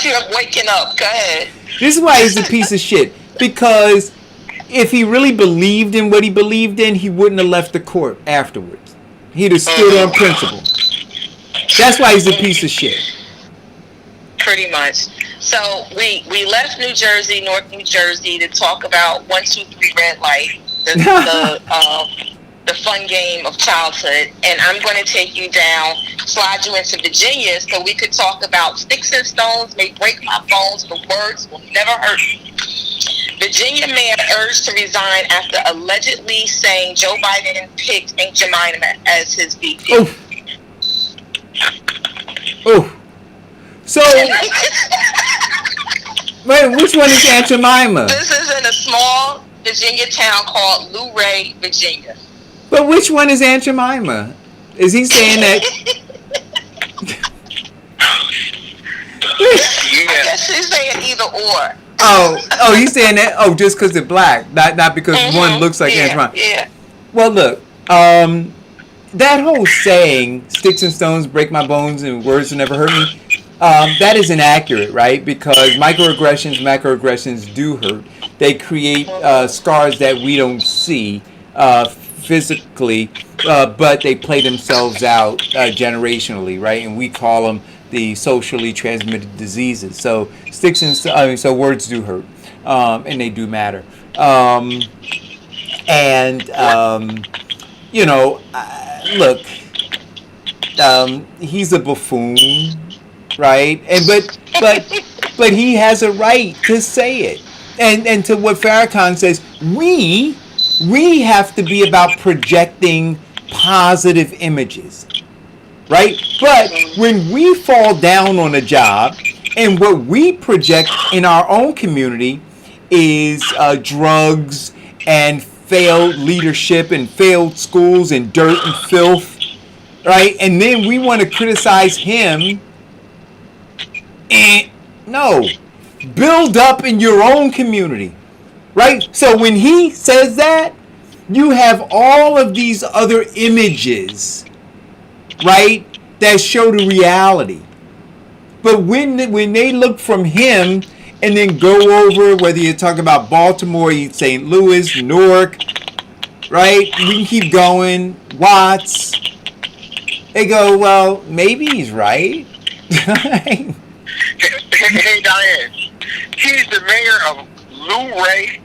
You're waking up. Go ahead. This is why he's a piece of shit. Because if he really believed in what he believed in, he wouldn't have left the court afterwards. He'd have stood on principle. That's why he's a piece of shit. Pretty much. So we left New Jersey, North New Jersey, to talk about 1-2-3 Red Light, the fun game of childhood, and I'm going to take you down, slide you into Virginia, so we could talk about sticks and stones may break my bones, but words will never hurt me. Virginia mayor urged to resign after allegedly saying Joe Biden picked Aunt Jemima as his VP. Oh. Oh. So, wait, which one is Aunt Jemima? This is in a small Virginia town called Luray, Virginia. But which one is Aunt Jemima? Is he saying that? I guess she's saying either or. Oh, he's saying that. Oh, just because they're black, not because one looks like Aunt Jemima. Yeah. Well, look, that whole saying, "Sticks and stones break my bones, and words will never hurt me," that is inaccurate, right? Because macroaggressions do hurt. They create scars that we don't see physically, but they play themselves out generationally, right? And we call them the socially transmitted diseases. So so words do hurt, and they do matter. Look, he's a buffoon, right? And but he has a right to say it. And to what Farrakhan says, we have to be about projecting positive images, right? But when we fall down on a job and what we project in our own community is drugs and failed leadership and failed schools and dirt and filth, right? And then we want to criticize him. No. Build up in your own community, right? So when he says that, you have all of these other images, right, that show the reality. But when they look from him and then go over, whether you're talking about Baltimore, St. Louis, Newark, right? We can keep going. Watts. They go, well, maybe he's right. Hey, Diane. He's the mayor of Luray,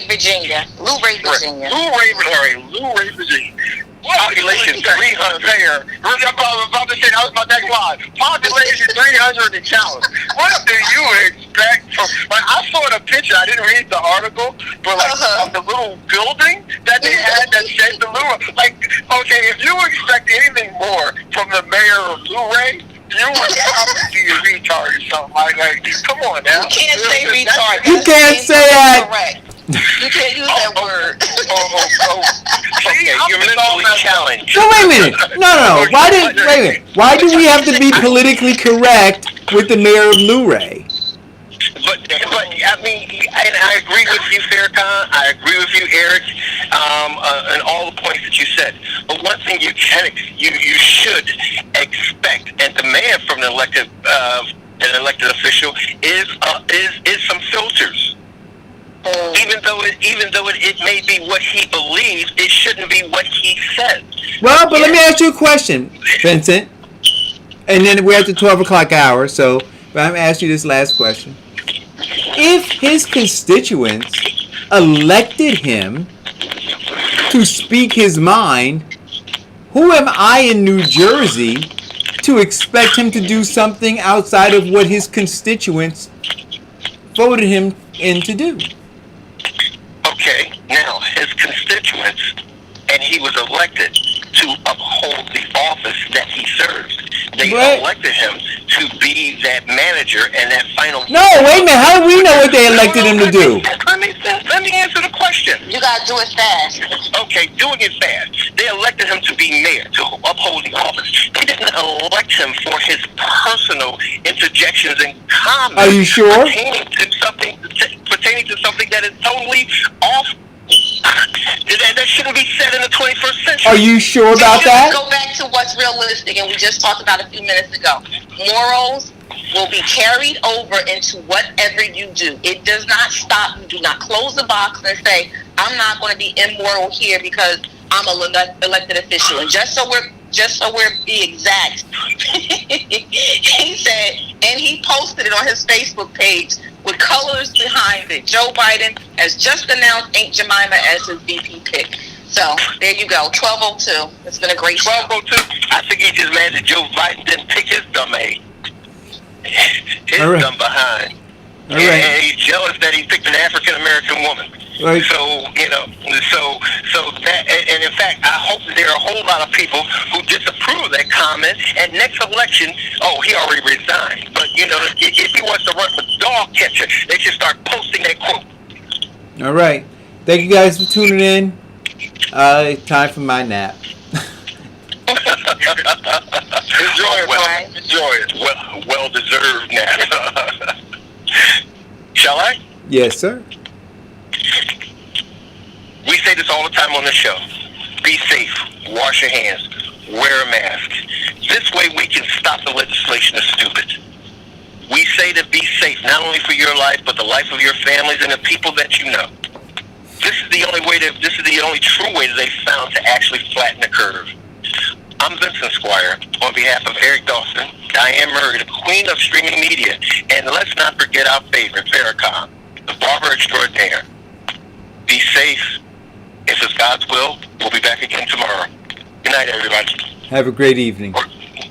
Virginia. Luray, Virginia. Luray, Virginia. Population 300 there. I was about to say, that was my next line. Population 300 and challenge. What do you expect from, like, I saw the picture, I didn't read the article, but like of the little building that they had that said the Luray. Like, okay, if you expect anything more from the mayor of Luray, you would probably be a retard or something like that. Come on now. You can't say retard. You can't say that. Correct. You can't use that word. Okay, you're mentally challenged. So wait a minute. No. Why do we have to be politically correct with the mayor of Luray? But I mean, and I agree with you, Farrakhan. I agree with you, Eric, and all the points that you said. But one thing you should expect and demand from an elected official is some filters. Even though it may be what he believes, it shouldn't be what he says. Well, but let me ask you a question, Vincent. And then we're at the 12 o'clock hour, so but I'm going to ask you this last question. If his constituents elected him to speak his mind, who am I in New Jersey to expect him to do something outside of what his constituents voted him in to do? Okay, now his constituents, and he was elected to uphold the office that he serves. They elected him to be that manager and that final. No, wait a minute. How do we know what they elected him to do? Let me answer the question. You gotta do it fast. Okay, doing it fast. They elected him to be mayor, to uphold the office. They didn't elect him for his personal interjections and comments. Are you sure? Pertaining to something that is totally off. That shouldn't be said in the 21st century. Are you sure about that? Go back to what's realistic, and we just talked about a few minutes ago. morals will be carried over into whatever you do. It does not stop. You do not close the box and say, I'm not going to be immoral here because I'm a elected official. And just so we're be exact, he said, and he posted it on his Facebook page with colors behind it. Joe Biden has just announced Aunt Jemima as his VP pick. So there you go, 12:02. It's been a great show. 12:02. I think he's just mad that Joe Biden didn't pick his dumb ass. His All right. dumb behind. All right. And he's jealous that he picked an African American woman. Right. So so that, and in fact, I hope that there are a whole lot of people who disapprove of that comment. And next election, he already resigned. But if he wants to run for dog catcher, they should start posting that quote. All right. Thank you guys for tuning in. Time for my nap. Enjoy it, man. Enjoy it. Well deserved nap. Shall I? Yes, sir. We say this all the time on the show. Be safe. Wash your hands. Wear a mask. This way we can stop the legislation of stupid. We say to be safe, not only for your life, but the life of your families and the people that you know. This is the only true way that they've found to actually flatten the curve. I'm Vincent Squire, on behalf of Eric Dawson, Diane Murray, the queen of streaming media, and let's not forget our favorite, Farrakhan, the barber extraordinaire. Be safe. If it's God's will, we'll be back again tomorrow. Good night, everybody. Have a great evening. Or